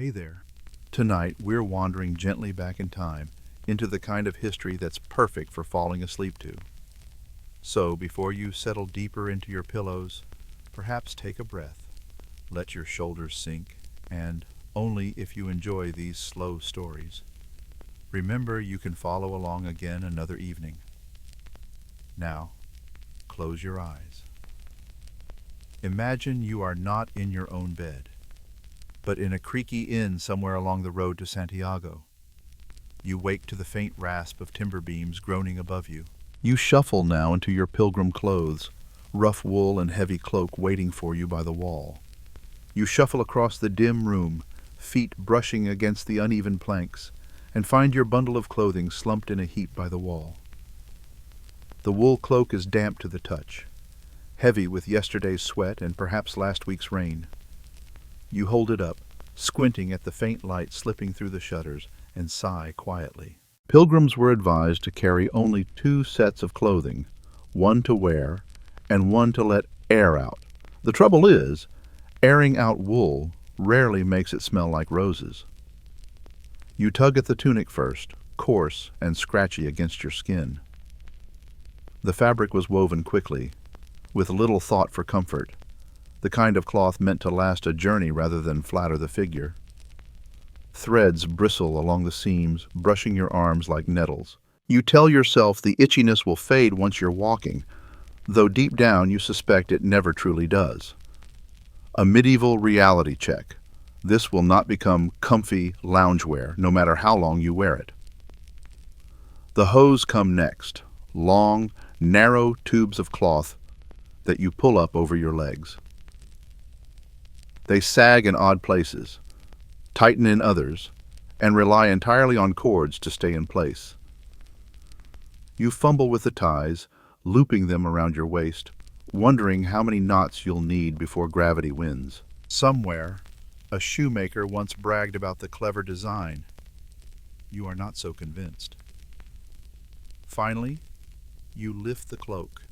Hey there. Tonight, we're wandering gently back in time into the kind of history that's perfect for falling asleep to. So, before you settle deeper into your pillows, perhaps take a breath, let your shoulders sink, and only if you enjoy these slow stories. Remember, you can follow along again another evening. Now, close your eyes. Imagine you are not in your own bed, but in a creaky inn somewhere along the road to Santiago. You wake to the faint rasp of timber beams groaning above you. You shuffle now into your pilgrim clothes, rough wool and heavy cloak waiting for you by the wall. You shuffle across the dim room, feet brushing against the uneven planks, and find your bundle of clothing slumped in a heap by the wall. The wool cloak is damp to the touch, heavy with yesterday's sweat and perhaps last week's rain. You hold it up, squinting at the faint light slipping through the shutters, and sigh quietly. Pilgrims were advised to carry only 2 sets of clothing, one to wear and one to let air out. The trouble is, airing out wool rarely makes it smell like roses. You tug at the tunic first, coarse and scratchy against your skin. The fabric was woven quickly, with little thought for comfort, the kind of cloth meant to last a journey rather than flatter the figure. Threads bristle along the seams, brushing your arms like nettles. You tell yourself the itchiness will fade once you're walking, though deep down you suspect it never truly does. A medieval reality check. This will not become comfy loungewear, no matter how long you wear it. The hose come next, long, narrow tubes of cloth that you pull up over your legs. They sag in odd places, tighten in others, and rely entirely on cords to stay in place. You fumble with the ties, looping them around your waist, wondering how many knots you'll need before gravity wins. Somewhere, a shoemaker once bragged about the clever design. You are not so convinced. Finally, you lift the cloak.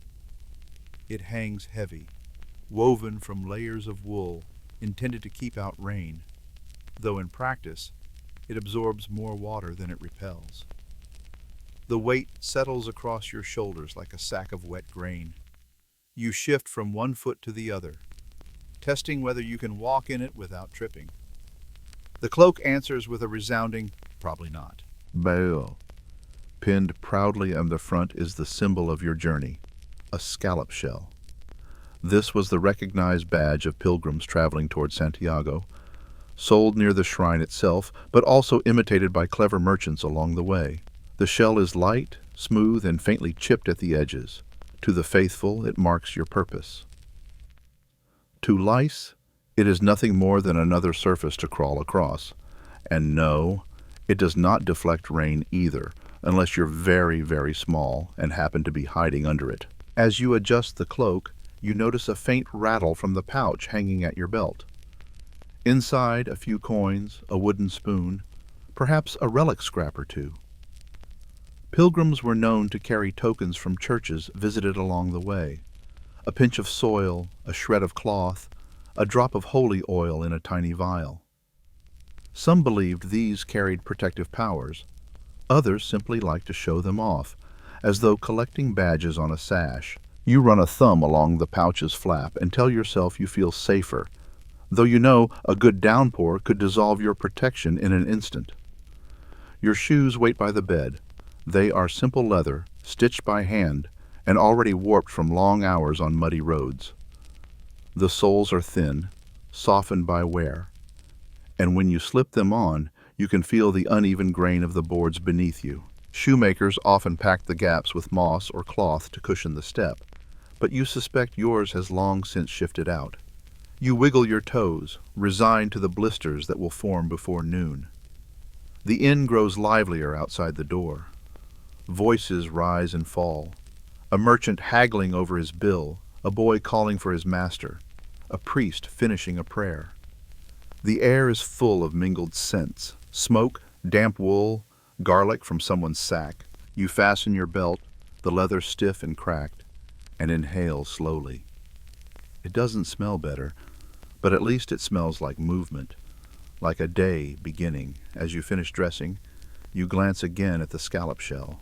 It hangs heavy, woven from layers of wool intended to keep out rain, though in practice, it absorbs more water than it repels. The weight settles across your shoulders like a sack of wet grain. You shift from one foot to the other, testing whether you can walk in it without tripping. The cloak answers with a resounding, probably not. Baal. Pinned proudly on the front is the symbol of your journey, a scallop shell. This was the recognized badge of pilgrims traveling toward Santiago, sold near the shrine itself, but also imitated by clever merchants along the way. The shell is light, smooth, and faintly chipped at the edges. To the faithful, it marks your purpose. To lice, it is nothing more than another surface to crawl across. And no, it does not deflect rain either, unless you're very, very small and happen to be hiding under it. As you adjust the cloak, you notice a faint rattle from the pouch hanging at your belt. Inside, a few coins, a wooden spoon, perhaps a relic scrap or two. Pilgrims were known to carry tokens from churches visited along the way. A pinch of soil, a shred of cloth, a drop of holy oil in a tiny vial. Some believed these carried protective powers. Others simply liked to show them off, as though collecting badges on a sash. You run a thumb along the pouch's flap and tell yourself you feel safer, though you know a good downpour could dissolve your protection in an instant. Your shoes wait by the bed. They are simple leather, stitched by hand, and already warped from long hours on muddy roads. The soles are thin, softened by wear, and when you slip them on, you can feel the uneven grain of the boards beneath you. Shoemakers often pack the gaps with moss or cloth to cushion the step, but you suspect yours has long since shifted out. You wiggle your toes, resigned to the blisters that will form before noon. The inn grows livelier outside the door. Voices rise and fall. A merchant haggling over his bill, a boy calling for his master, a priest finishing a prayer. The air is full of mingled scents, smoke, damp wool, garlic from someone's sack. You fasten your belt, the leather stiff and cracked, and inhale slowly. It doesn't smell better, but at least it smells like movement, like a day beginning. As you finish dressing, you glance again at the scallop shell.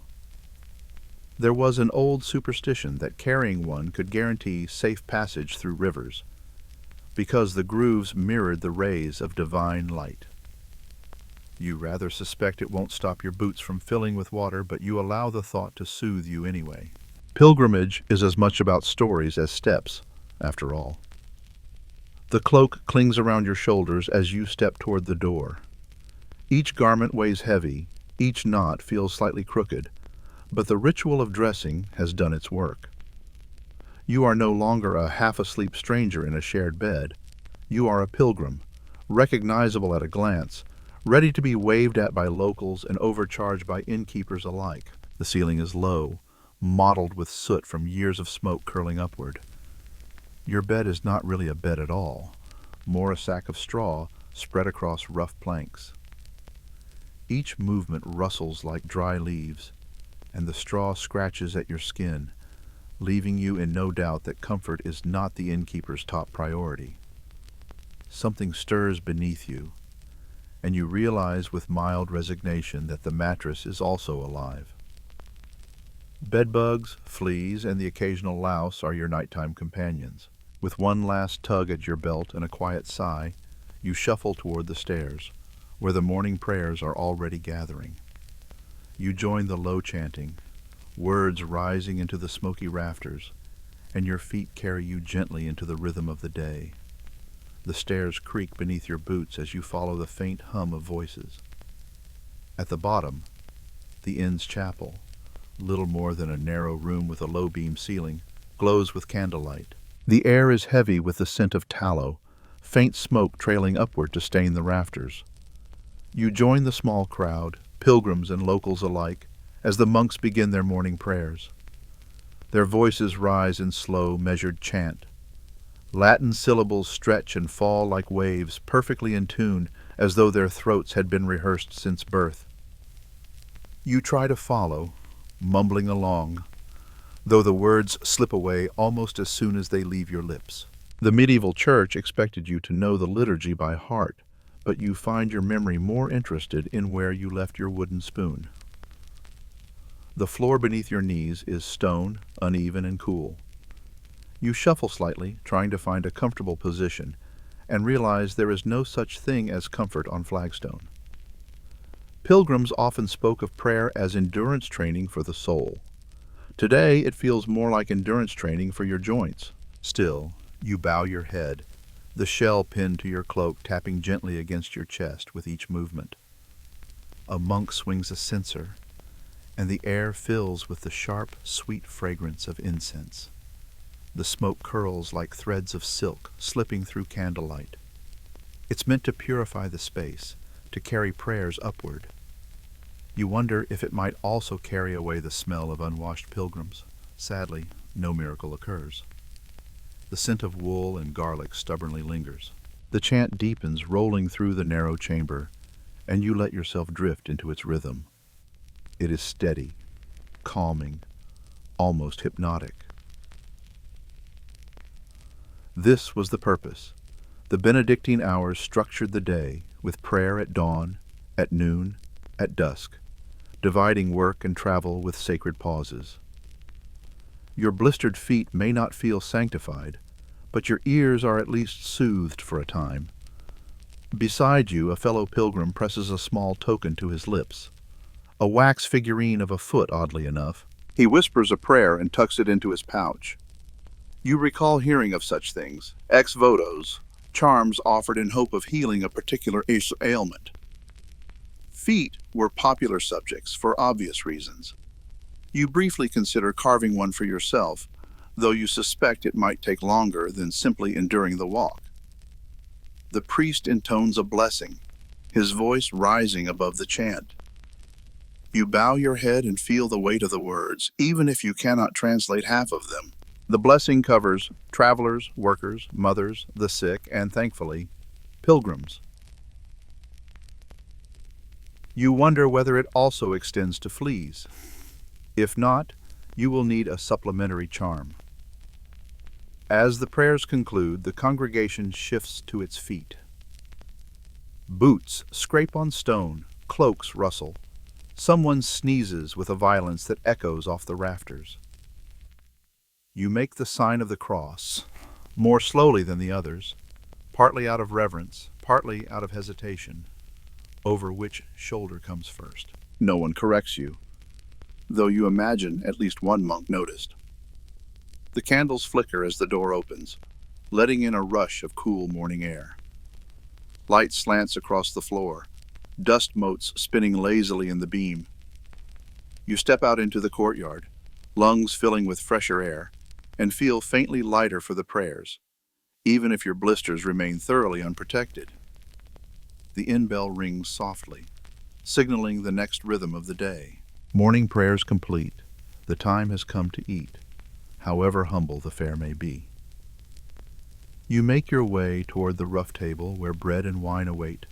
There was an old superstition that carrying one could guarantee safe passage through rivers, because the grooves mirrored the rays of divine light. You rather suspect it won't stop your boots from filling with water, but you allow the thought to soothe you anyway. Pilgrimage is as much about stories as steps, after all. The cloak clings around your shoulders as you step toward the door. Each garment weighs heavy, each knot feels slightly crooked, but the ritual of dressing has done its work. You are no longer a half-asleep stranger in a shared bed. You are a pilgrim, recognizable at a glance, ready to be waved at by locals and overcharged by innkeepers alike. The ceiling is low, mottled with soot from years of smoke curling upward. Your bed is not really a bed at all, more a sack of straw spread across rough planks. Each movement rustles like dry leaves, and the straw scratches at your skin, leaving you in no doubt that comfort is not the innkeeper's top priority. Something stirs beneath you, and you realize with mild resignation that the mattress is also alive. Bedbugs, fleas, and the occasional louse are your nighttime companions. With one last tug at your belt and a quiet sigh, you shuffle toward the stairs, where the morning prayers are already gathering. You join the low chanting, words rising into the smoky rafters, and your feet carry you gently into the rhythm of the day. The stairs creak beneath your boots as you follow the faint hum of voices. At the bottom, the inn's chapel, little more than a narrow room with a low-beam ceiling, glows with candlelight. The air is heavy with the scent of tallow, faint smoke trailing upward to stain the rafters. You join the small crowd, pilgrims and locals alike, as the monks begin their morning prayers. Their voices rise in slow, measured chant. Latin syllables stretch and fall like waves, perfectly in tune, as though their throats had been rehearsed since birth. You try to follow, mumbling along, though the words slip away almost as soon as they leave your lips. The medieval church expected you to know the liturgy by heart, but you find your memory more interested in where you left your wooden spoon. The floor beneath your knees is stone, uneven and cool. You shuffle slightly, trying to find a comfortable position, and realize there is no such thing as comfort on flagstone. Pilgrims often spoke of prayer as endurance training for the soul. Today, it feels more like endurance training for your joints. Still, you bow your head, the shell pinned to your cloak tapping gently against your chest with each movement. A monk swings a censer, and the air fills with the sharp, sweet fragrance of incense. The smoke curls like threads of silk slipping through candlelight. It's meant to purify the space, to carry prayers upward. You wonder if it might also carry away the smell of unwashed pilgrims. Sadly, no miracle occurs. The scent of wool and garlic stubbornly lingers. The chant deepens, rolling through the narrow chamber, and you let yourself drift into its rhythm. It is steady, calming, almost hypnotic. This was the purpose. The Benedictine hours structured the day, with prayer at dawn, at noon, at dusk, dividing work and travel with sacred pauses. Your blistered feet may not feel sanctified, but your ears are at least soothed for a time. Beside you, a fellow pilgrim presses a small token to his lips. A wax figurine of a foot, oddly enough. He whispers a prayer and tucks it into his pouch. You recall hearing of such things, ex votos, charms offered in hope of healing a particular ailment. Feet were popular subjects for obvious reasons. You briefly consider carving one for yourself, though you suspect it might take longer than simply enduring the walk. The priest intones a blessing, his voice rising above the chant. You bow your head and feel the weight of the words, even if you cannot translate half of them. The blessing covers travelers, workers, mothers, the sick, and, thankfully, pilgrims. You wonder whether it also extends to fleas. If not, you will need a supplementary charm. As the prayers conclude, the congregation shifts to its feet. Boots scrape on stone, cloaks rustle. Someone sneezes with a violence that echoes off the rafters. You make the sign of the cross, more slowly than the others, partly out of reverence, partly out of hesitation, over which shoulder comes first. No one corrects you, though you imagine at least one monk noticed. The candles flicker as the door opens, letting in a rush of cool morning air. Light slants across the floor, dust motes spinning lazily in the beam. You step out into the courtyard, lungs filling with fresher air, and feel faintly lighter for the prayers, even if your blisters remain thoroughly unprotected. The inn bell rings softly, signaling the next rhythm of the day. Morning prayers complete, the time has come to eat, however humble the fare may be. You make your way toward the rough table where bread and wine await,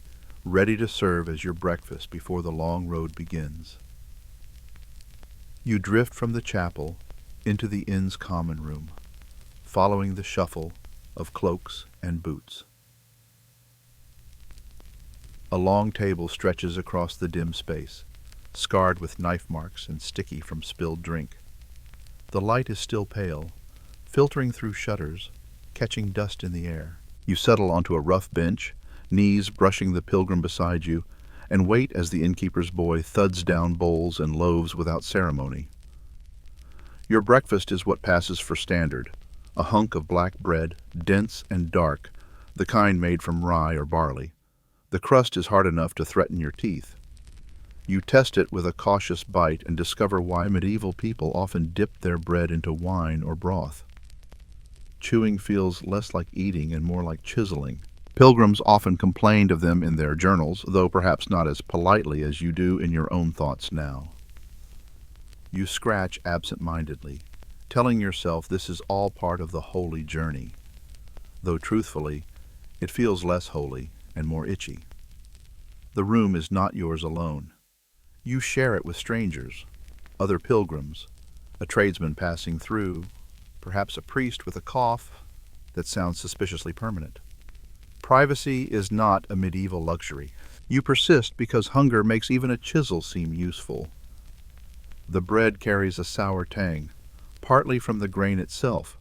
ready to serve as your breakfast before the long road begins. You drift from the chapel into the inn's common room, following the shuffle of cloaks and boots. A long table stretches across the dim space, scarred with knife marks and sticky from spilled drink. The light is still pale, filtering through shutters, catching dust in the air. You settle onto a rough bench, knees brushing the pilgrim beside you, and wait as the innkeeper's boy thuds down bowls and loaves without ceremony. Your breakfast is what passes for standard, a hunk of black bread, dense and dark, the kind made from rye or barley. The crust is hard enough to threaten your teeth. You test it with a cautious bite and discover why medieval people often dipped their bread into wine or broth. Chewing feels less like eating and more like chiseling. Pilgrims often complained of them in their journals, though perhaps not as politely as you do in your own thoughts now. You scratch absent-mindedly, telling yourself this is all part of the holy journey, though truthfully, it feels less holy and more itchy. The room is not yours alone. You share it with strangers, other pilgrims, a tradesman passing through, perhaps a priest with a cough that sounds suspiciously permanent. Privacy is not a medieval luxury. You persist because hunger makes even a chisel seem useful. The bread carries a sour tang, partly from the grain itself,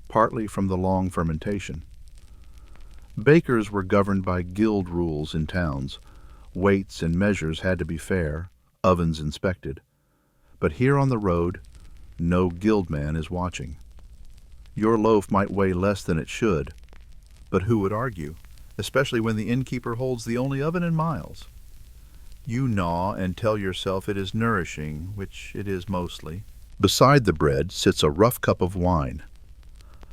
partly from the long fermentation. Bakers were governed by guild rules in towns. Weights and measures had to be fair, ovens inspected. But here on the road, no guildman is watching. Your loaf might weigh less than it should, but who would argue, especially when the innkeeper holds the only oven in miles? You gnaw and tell yourself it is nourishing, which it is mostly. Beside the bread sits a rough cup of wine.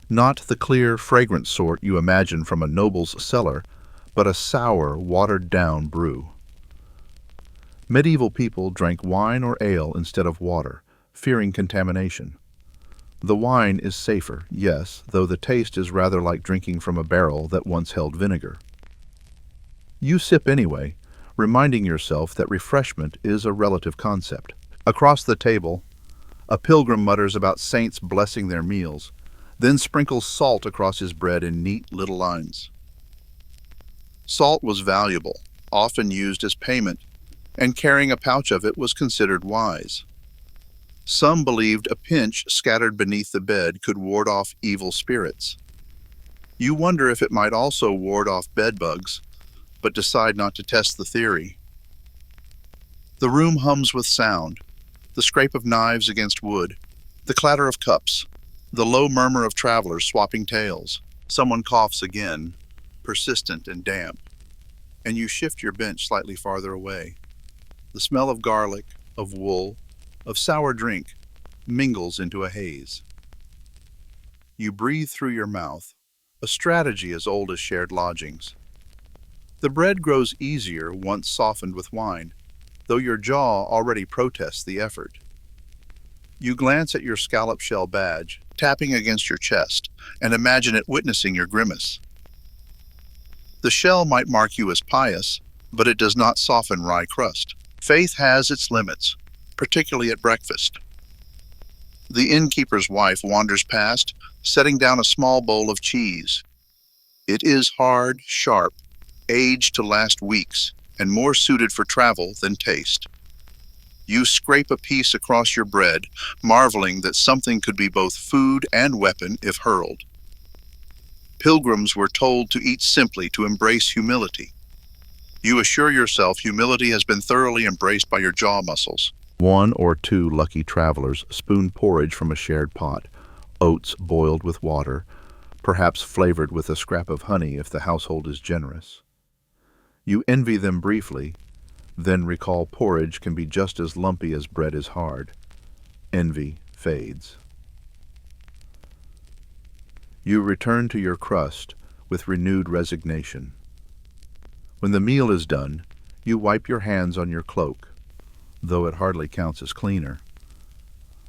Not the clear, fragrant sort you imagine from a noble's cellar, but a sour, watered-down brew. Medieval people drank wine or ale instead of water, fearing contamination. The wine is safer, yes, though the taste is rather like drinking from a barrel that once held vinegar. You sip anyway, reminding yourself that refreshment is a relative concept. Across the table, a pilgrim mutters about saints blessing their meals, then sprinkles salt across his bread in neat little lines. Salt was valuable, often used as payment, and carrying a pouch of it was considered wise. Some believed a pinch scattered beneath the bed could ward off evil spirits. You wonder if it might also ward off bedbugs, but decide not to test the theory. The room hums with sound, the scrape of knives against wood, the clatter of cups, the low murmur of travelers swapping tales. Someone coughs again, persistent and damp, and you shift your bench slightly farther away. The smell of garlic, of wool, of sour drink mingles into a haze. You breathe through your mouth, a strategy as old as shared lodgings. The bread grows easier once softened with wine, though your jaw already protests the effort. You glance at your scallop shell badge, tapping against your chest, and imagine it witnessing your grimace. The shell might mark you as pious, but it does not soften rye crust. Faith has its limits, particularly at breakfast. The innkeeper's wife wanders past, setting down a small bowl of cheese. It is hard, sharp, aged to last weeks and more suited for travel than taste. You scrape a piece across your bread, marveling that something could be both food and weapon if hurled. Pilgrims were told to eat simply to embrace humility. You assure yourself humility has been thoroughly embraced by your jaw muscles. One or two lucky travelers spoon porridge from a shared pot, oats boiled with water, perhaps flavored with a scrap of honey if the household is generous. You envy them briefly, then recall porridge can be just as lumpy as bread is hard. Envy fades. You return to your crust with renewed resignation. When the meal is done, you wipe your hands on your cloak, though it hardly counts as cleaner.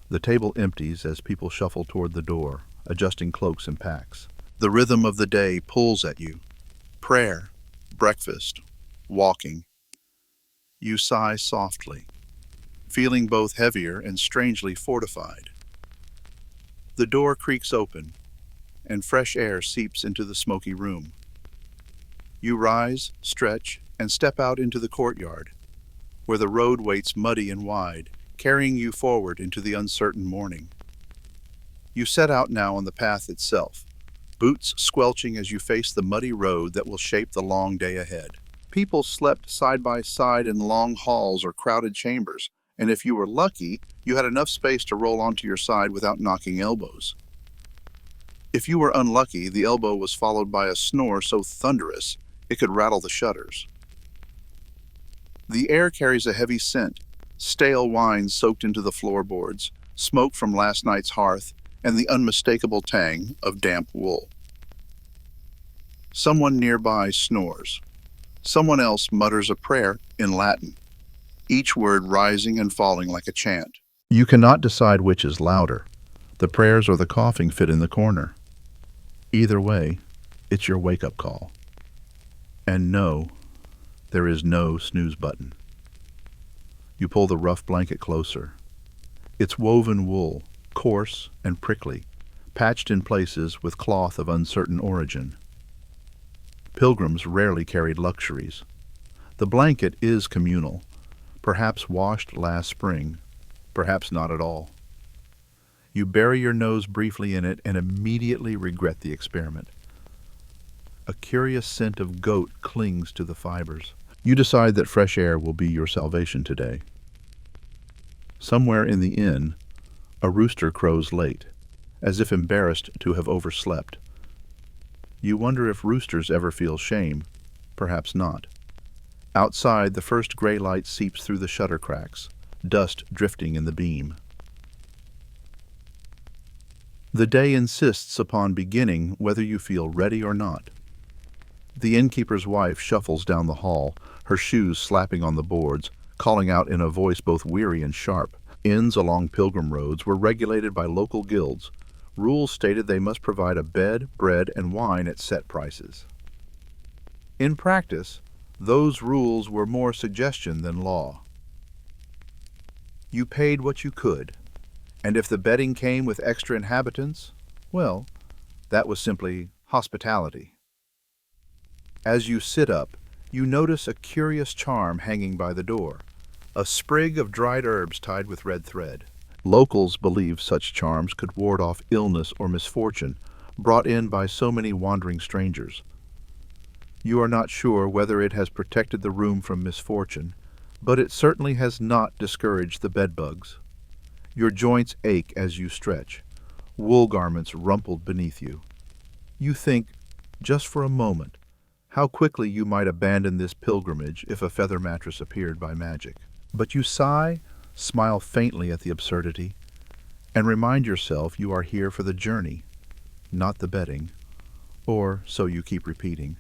The table empties as people shuffle toward the door, adjusting cloaks and packs. The rhythm of the day pulls at you. Prayer, breakfast, walking. You sigh softly, feeling both heavier and strangely fortified. The door creaks open, and fresh air seeps into the smoky room. You rise, stretch, and step out into the courtyard, where the road waits muddy and wide, carrying you forward into the uncertain morning. You set out now on the path itself, boots squelching as you face the muddy road that will shape the long day ahead. People slept side by side in long halls or crowded chambers, and if you were lucky, you had enough space to roll onto your side without knocking elbows. If you were unlucky, the elbow was followed by a snore so thunderous it could rattle the shutters. The air carries a heavy scent, stale wine soaked into the floorboards, smoke from last night's hearth, and the unmistakable tang of damp wool. Someone nearby snores. Someone else mutters a prayer in Latin, each word rising and falling like a chant. You cannot decide which is louder, the prayers or the coughing fit in the corner. Either way, it's your wake-up call. And no, there is no snooze button. You pull the rough blanket closer. It's woven wool, coarse and prickly, patched in places with cloth of uncertain origin. Pilgrims rarely carried luxuries. The blanket is communal, perhaps washed last spring, perhaps not at all. You bury your nose briefly in it and immediately regret the experiment. A curious scent of goat clings to the fibers. You decide that fresh air will be your salvation today. Somewhere in the inn, a rooster crows late, as if embarrassed to have overslept. You wonder if roosters ever feel shame. Perhaps not. Outside, the first gray light seeps through the shutter cracks, dust drifting in the beam. The day insists upon beginning whether you feel ready or not. The innkeeper's wife shuffles down the hall, her shoes slapping on the boards, calling out in a voice both weary and sharp. Inns along pilgrim roads were regulated by local guilds. Rules stated they must provide a bed, bread, and wine at set prices. In practice, those rules were more suggestion than law. You paid what you could, and if the bedding came with extra inhabitants, well, that was simply hospitality. As you sit up, you notice a curious charm hanging by the door, a sprig of dried herbs tied with red thread. Locals believe such charms could ward off illness or misfortune brought in by so many wandering strangers. You are not sure whether it has protected the room from misfortune, but it certainly has not discouraged the bedbugs. Your joints ache as you stretch, wool garments rumpled beneath you. You think, just for a moment, how quickly you might abandon this pilgrimage if a feather mattress appeared by magic. But you sigh, smile faintly at the absurdity, and remind yourself you are here for the journey, not the bedding, or so you keep repeating.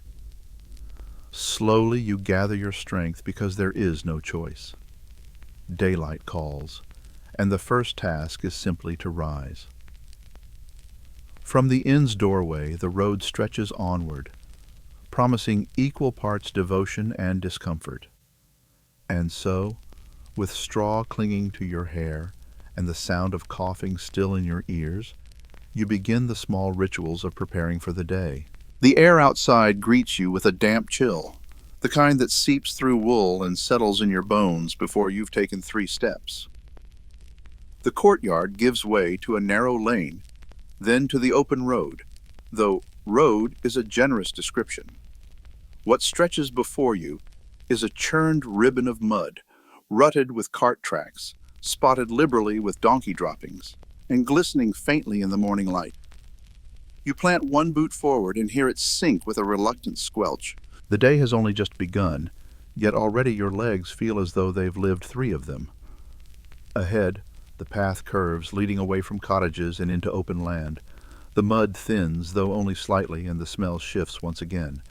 Slowly you gather your strength because there is no choice. Daylight calls, and the first task is simply to rise. From the inn's doorway, the road stretches onward, promising equal parts devotion and discomfort. And so, with straw clinging to your hair and the sound of coughing still in your ears, you begin the small rituals of preparing for the day. The air outside greets you with a damp chill, the kind that seeps through wool and settles in your bones before you've taken 3 steps. The courtyard gives way to a narrow lane, then to the open road, though road is a generous description. What stretches before you is a churned ribbon of mud, rutted with cart tracks, spotted liberally with donkey droppings, and glistening faintly in the morning light. You plant one boot forward and hear it sink with a reluctant squelch. The day has only just begun, yet already your legs feel as though they've lived 3 of them. Ahead, the path curves, leading away from cottages and into open land. The mud thins, though only slightly, and the smell shifts once again.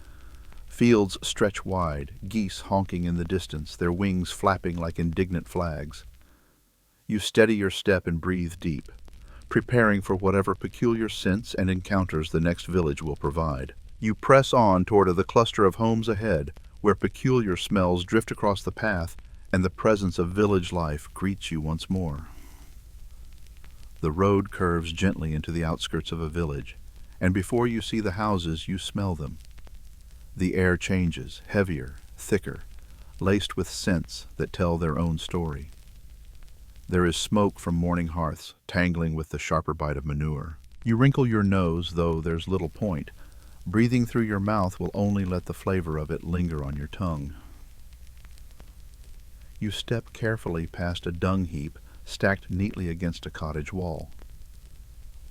Fields stretch wide, geese honking in the distance, their wings flapping like indignant flags. You steady your step and breathe deep, preparing for whatever peculiar scents and encounters the next village will provide. You press on toward the cluster of homes ahead, where peculiar smells drift across the path and the presence of village life greets you once more. The road curves gently into the outskirts of a village, and before you see the houses, you smell them. The air changes, heavier, thicker, laced with scents that tell their own story. There is smoke from morning hearths, tangling with the sharper bite of manure. You wrinkle your nose, though there's little point. Breathing through your mouth will only let the flavor of it linger on your tongue. You step carefully past a dung heap stacked neatly against a cottage wall.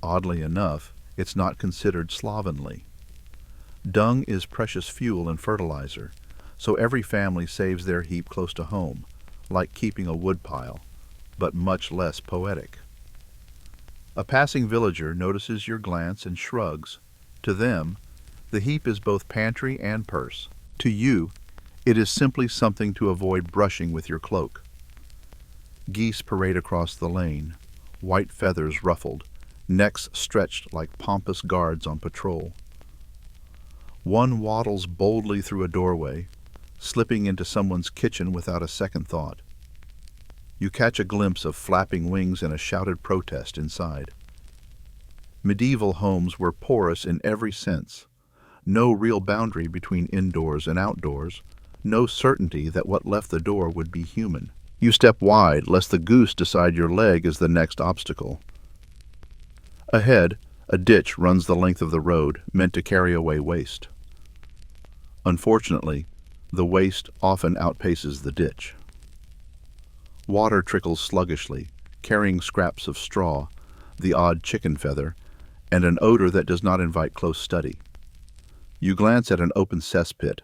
Oddly enough, it's not considered slovenly. Dung is precious fuel and fertilizer, so every family saves their heap close to home, like keeping a woodpile, but much less poetic. A passing villager notices your glance and shrugs. To them, the heap is both pantry and purse. To you, it is simply something to avoid brushing with your cloak. Geese parade across the lane, white feathers ruffled, necks stretched like pompous guards on patrol. One waddles boldly through a doorway, slipping into someone's kitchen without a second thought. You catch a glimpse of flapping wings and a shouted protest inside. Medieval homes were porous in every sense. No real boundary between indoors and outdoors, no certainty that what left the door would be human. You step wide, lest the goose decide your leg is the next obstacle. Ahead, a ditch runs the length of the road, meant to carry away waste. Unfortunately, the waste often outpaces the ditch. Water trickles sluggishly, carrying scraps of straw, the odd chicken feather, and an odor that does not invite close study. You glance at an open cesspit,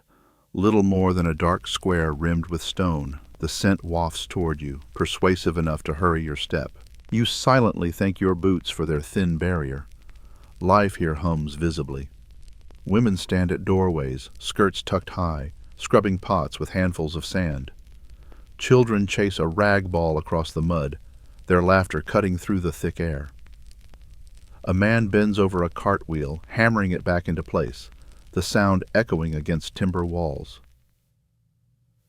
little more than a dark square rimmed with stone. The scent wafts toward you, persuasive enough to hurry your step. You silently thank your boots for their thin barrier. Life here hums visibly. Women stand at doorways, skirts tucked high, scrubbing pots with handfuls of sand. Children chase a rag ball across the mud, their laughter cutting through the thick air. A man bends over a cartwheel, hammering it back into place, the sound echoing against timber walls.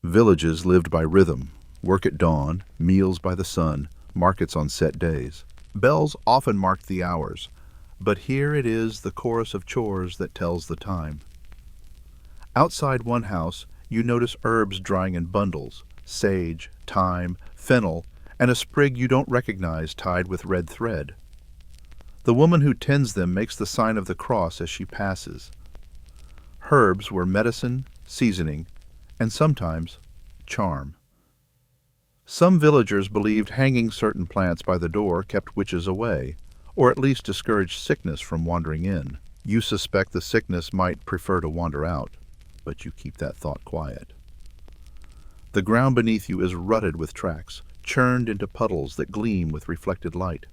Villages lived by rhythm, work at dawn, meals by the sun, markets on set days. Bells often marked the hours, but here it is the chorus of chores that tells the time. Outside one house, you notice herbs drying in bundles, sage, thyme, fennel, and a sprig you don't recognize tied with red thread. The woman who tends them makes the sign of the cross as she passes. Herbs were medicine, seasoning, and sometimes charm. Some villagers believed hanging certain plants by the door kept witches away, or at least discouraged sickness from wandering in. You suspect the sickness might prefer to wander out, but you keep that thought quiet. The ground beneath you is rutted with tracks, churned into puddles that gleam with reflected light.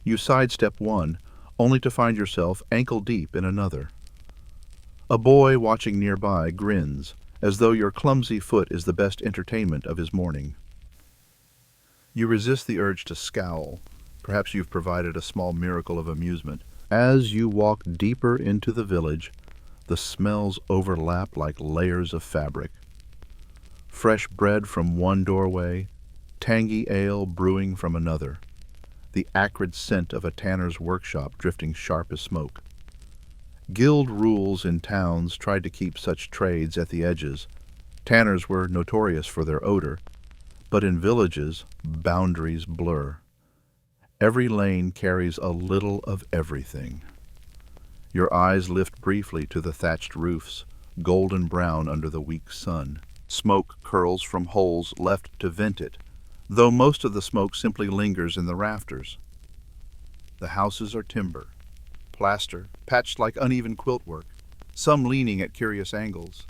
You sidestep one, only to find yourself ankle-deep in another. A boy watching nearby grins, as though your clumsy foot is the best entertainment of his morning. You resist the urge to scowl. Perhaps you've provided a small miracle of amusement. As you walk deeper into the village, the smells overlap like layers of fabric. Fresh bread from one doorway, tangy ale brewing from another, the acrid scent of a tanner's workshop drifting sharp as smoke. Guild rules in towns tried to keep such trades at the edges. Tanners were notorious for their odor, but in villages, boundaries blur. Every lane carries a little of everything. Your eyes lift briefly to the thatched roofs, golden brown under the weak sun. Smoke curls from holes left to vent it, though most of the smoke simply lingers in the rafters. The houses are timber, plaster, patched like uneven quiltwork, some leaning at curious angles.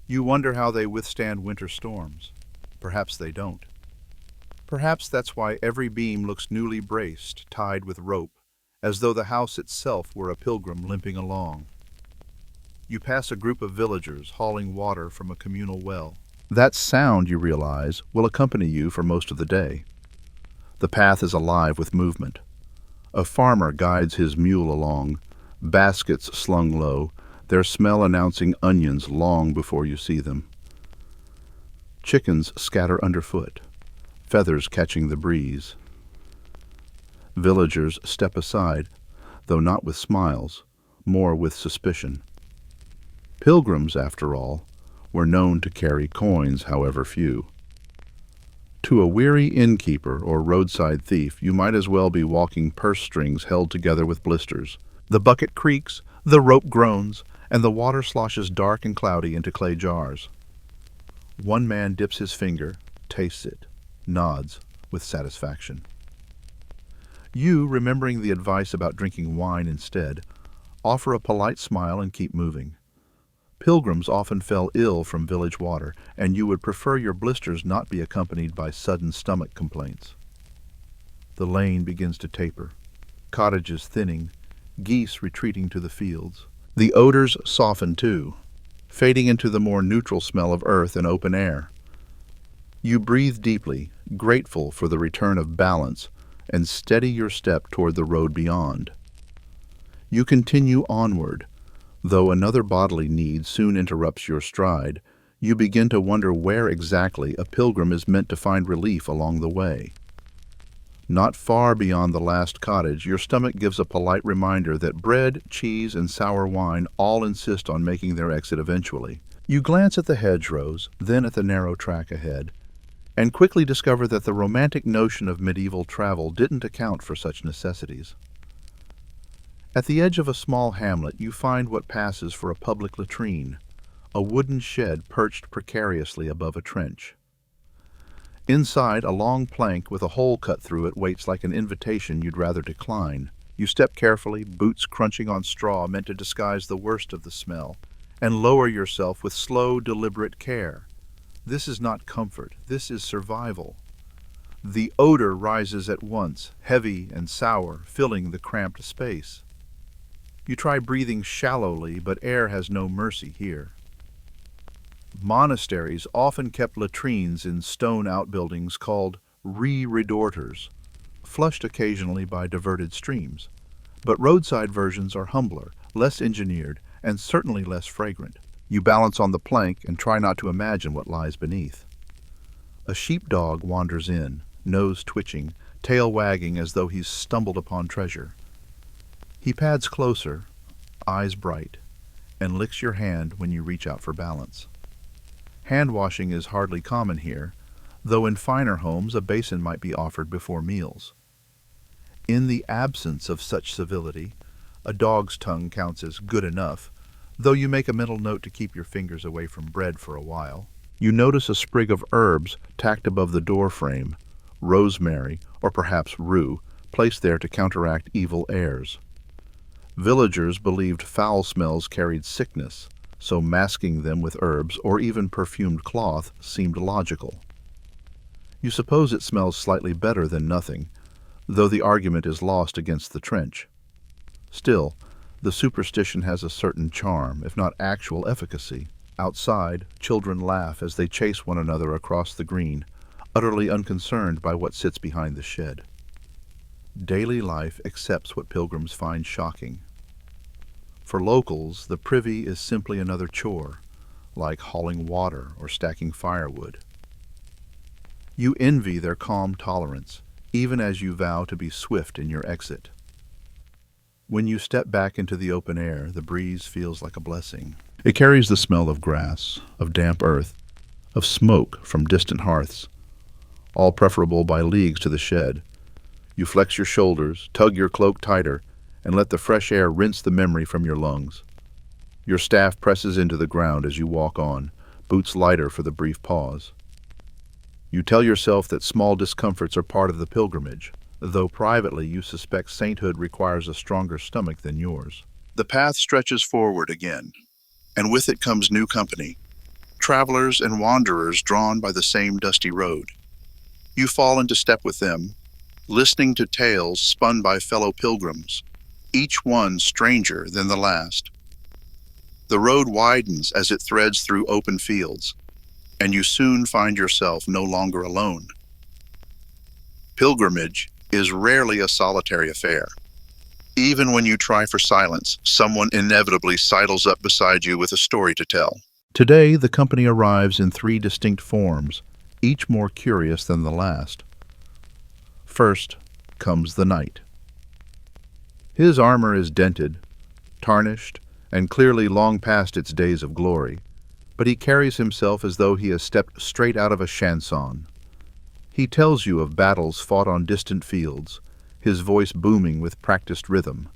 You wonder how they withstand winter storms. Perhaps they don't. Perhaps that's why every beam looks newly braced, tied with rope, as though the house itself were a pilgrim limping along. You pass a group of villagers hauling water from a communal well. That sound, you realize, will accompany you for most of the day. The path is alive with movement. A farmer guides his mule along, baskets slung low, their smell announcing onions long before you see them. Chickens scatter underfoot, feathers catching the breeze. Villagers step aside, though not with smiles, more with suspicion. Pilgrims, after all, were known to carry coins, however few. To a weary innkeeper or roadside thief, you might as well be walking purse strings held together with blisters. The bucket creaks, the rope groans, and the water sloshes dark and cloudy into clay jars. One man dips his finger, tastes it, nods with satisfaction. You, remembering the advice about drinking wine instead, offer a polite smile and keep moving. Pilgrims often fell ill from village water, and you would prefer your blisters not be accompanied by sudden stomach complaints. The lane begins to taper, cottages thinning, geese retreating to the fields. The odors soften too, fading into the more neutral smell of earth and open air. You breathe deeply, grateful for the return of balance, and steady your step toward the road beyond. You continue onward. Though another bodily need soon interrupts your stride, you begin to wonder where exactly a pilgrim is meant to find relief along the way. Not far beyond the last cottage, your stomach gives a polite reminder that bread, cheese, and sour wine all insist on making their exit eventually. You glance at the hedgerows, then at the narrow track ahead, and quickly discover that the romantic notion of medieval travel didn't account for such necessities. At the edge of a small hamlet, you find what passes for a public latrine, a wooden shed perched precariously above a trench. Inside, a long plank with a hole cut through it waits like an invitation you'd rather decline. You step carefully, boots crunching on straw meant to disguise the worst of the smell, and lower yourself with slow, deliberate care. This is not comfort, this is survival. The odor rises at once, heavy and sour, filling the cramped space. You try breathing shallowly, but air has no mercy here. Monasteries often kept latrines in stone outbuildings called reretorters, flushed occasionally by diverted streams. But roadside versions are humbler, less engineered, and certainly less fragrant. You balance on the plank and try not to imagine what lies beneath. A sheepdog wanders in, nose twitching, tail wagging as though he's stumbled upon treasure. He pads closer, eyes bright, and licks your hand when you reach out for balance. Hand washing is hardly common here, though in finer homes a basin might be offered before meals. In the absence of such civility, a dog's tongue counts as good enough, though you make a mental note to keep your fingers away from bread for a while. You notice a sprig of herbs tacked above the door frame, rosemary, or perhaps rue, placed there to counteract evil airs. Villagers believed foul smells carried sickness, so masking them with herbs or even perfumed cloth seemed logical. You suppose it smells slightly better than nothing, though the argument is lost against the trench. Still, the superstition has a certain charm, if not actual efficacy. Outside, children laugh as they chase one another across the green, utterly unconcerned by what sits behind the shed. Daily life accepts what pilgrims find shocking. For locals, the privy is simply another chore, like hauling water or stacking firewood. You envy their calm tolerance, even as you vow to be swift in your exit. When you step back into the open air, the breeze feels like a blessing. It carries the smell of grass, of damp earth, of smoke from distant hearths, all preferable by leagues to the shed. You flex your shoulders, tug your cloak tighter, and let the fresh air rinse the memory from your lungs. Your staff presses into the ground as you walk on, boots lighter for the brief pause. You tell yourself that small discomforts are part of the pilgrimage, though privately you suspect sainthood requires a stronger stomach than yours. The path stretches forward again, and with it comes new company, travelers and wanderers drawn by the same dusty road. You fall into step with them, listening to tales spun by fellow pilgrims, each one stranger than the last. The road widens as it threads through open fields, and you soon find yourself no longer alone. Pilgrimage is rarely a solitary affair. Even when you try for silence, someone inevitably sidles up beside you with a story to tell. Today, the company arrives in three distinct forms, each more curious than the last. First comes the knight. His armor is dented, tarnished, and clearly long past its days of glory, but he carries himself as though he has stepped straight out of a chanson. He tells you of battles fought on distant fields, his voice booming with practiced rhythm.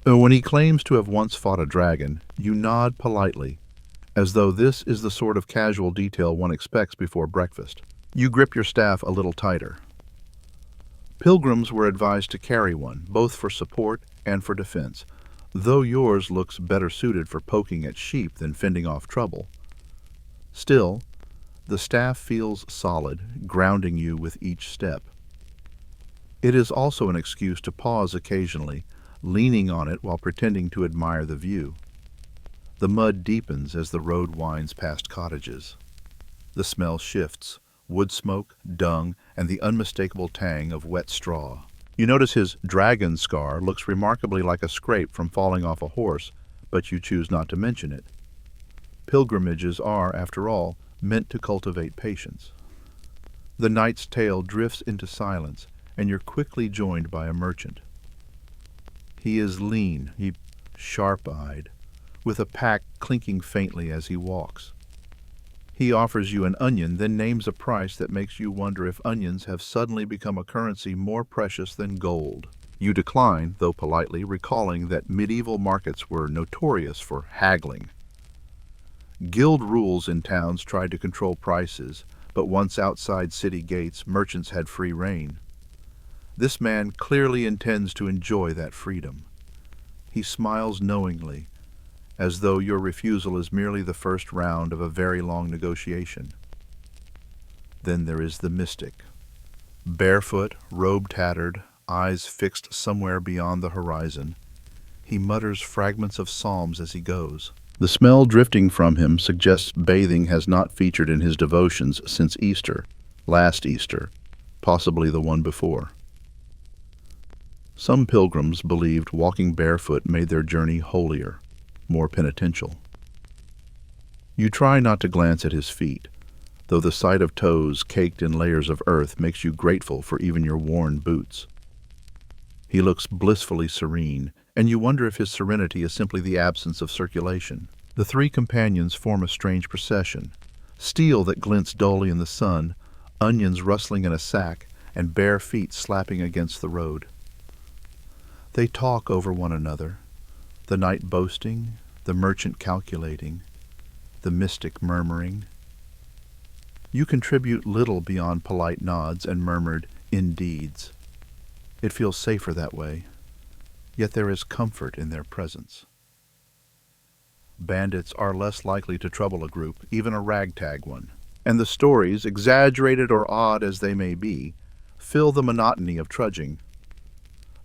When he claims to have once fought a dragon, you nod politely, as though this is the sort of casual detail one expects before breakfast. You grip your staff a little tighter. Pilgrims were advised to carry one, both for support and for defense, though yours looks better suited for poking at sheep than fending off trouble. Still, the staff feels solid, grounding you with each step. It is also an excuse to pause occasionally, leaning on it while pretending to admire the view. The mud deepens as the road winds past cottages. The smell shifts, wood smoke, dung, and the unmistakable tang of wet straw. You notice his dragon scar looks remarkably like a scrape from falling off a horse, but you choose not to mention it. Pilgrimages are, after all, meant to cultivate patience. The knight's tale drifts into silence, and you're quickly joined by a merchant. He is lean, sharp-eyed, with a pack clinking faintly as he walks. He offers you an onion, then names a price that makes you wonder if onions have suddenly become a currency more precious than gold. You decline, though politely, recalling that medieval markets were notorious for haggling. Guild rules in towns tried to control prices, but once outside city gates, merchants had free rein. This man clearly intends to enjoy that freedom. He smiles knowingly, as though your refusal is merely the first round of a very long negotiation. Then there is the mystic. Barefoot, robe tattered, eyes fixed somewhere beyond the horizon, he mutters fragments of psalms as he goes. The smell drifting from him suggests bathing has not featured in his devotions since Easter, last Easter, possibly the one before. Some pilgrims believed walking barefoot made their journey holier, more penitential. You try not to glance at his feet, though the sight of toes caked in layers of earth makes you grateful for even your worn boots. He looks blissfully serene, and you wonder if his serenity is simply the absence of circulation. The three companions form a strange procession, steel that glints dully in the sun, onions rustling in a sack, and bare feet slapping against the road. They talk over one another, the knight boasting, the merchant calculating, the mystic murmuring. You contribute little beyond polite nods and murmured indeeds. It feels safer that way, yet there is comfort in their presence. Bandits are less likely to trouble a group, even a ragtag one, and the stories, exaggerated or odd as they may be, fill the monotony of trudging.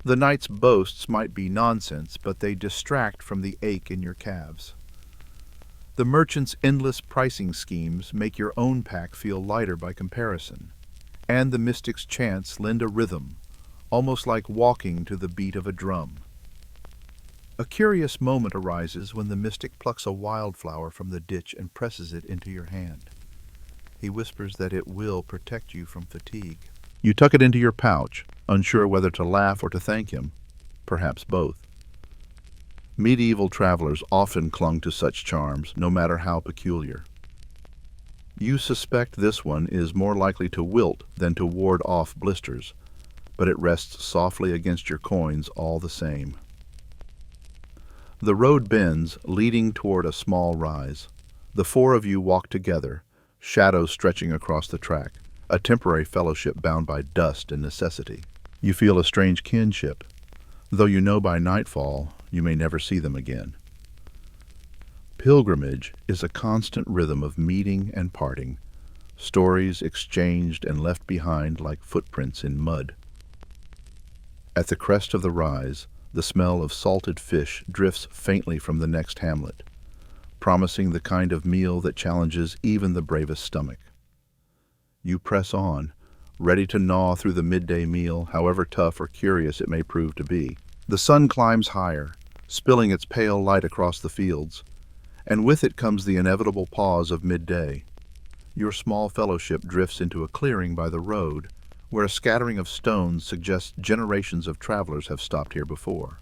The knight's boasts might be nonsense, but they distract from the ache in your calves. The merchant's endless pricing schemes make your own pack feel lighter by comparison, and the mystic's chants lend a rhythm, almost like walking to the beat of a drum. A curious moment arises when the mystic plucks a wildflower from the ditch and presses it into your hand. He whispers that it will protect you from fatigue. You tuck it into your pouch, unsure whether to laugh or to thank him, perhaps both. Medieval travelers often clung to such charms, no matter how peculiar. You suspect this one is more likely to wilt than to ward off blisters, but it rests softly against your coins all the same. The road bends, leading toward a small rise. The four of you walk together, shadows stretching across the track, a temporary fellowship bound by dust and necessity. You feel a strange kinship, though you know by nightfall you may never see them again. Pilgrimage is a constant rhythm of meeting and parting, stories exchanged and left behind like footprints in mud. At the crest of the rise, the smell of salted fish drifts faintly from the next hamlet, promising the kind of meal that challenges even the bravest stomach. You press on, ready to gnaw through the midday meal, however tough or curious it may prove to be. The sun climbs higher, spilling its pale light across the fields, and with it comes the inevitable pause of midday. Your small fellowship drifts into a clearing by the road, where a scattering of stones suggests generations of travelers have stopped here before.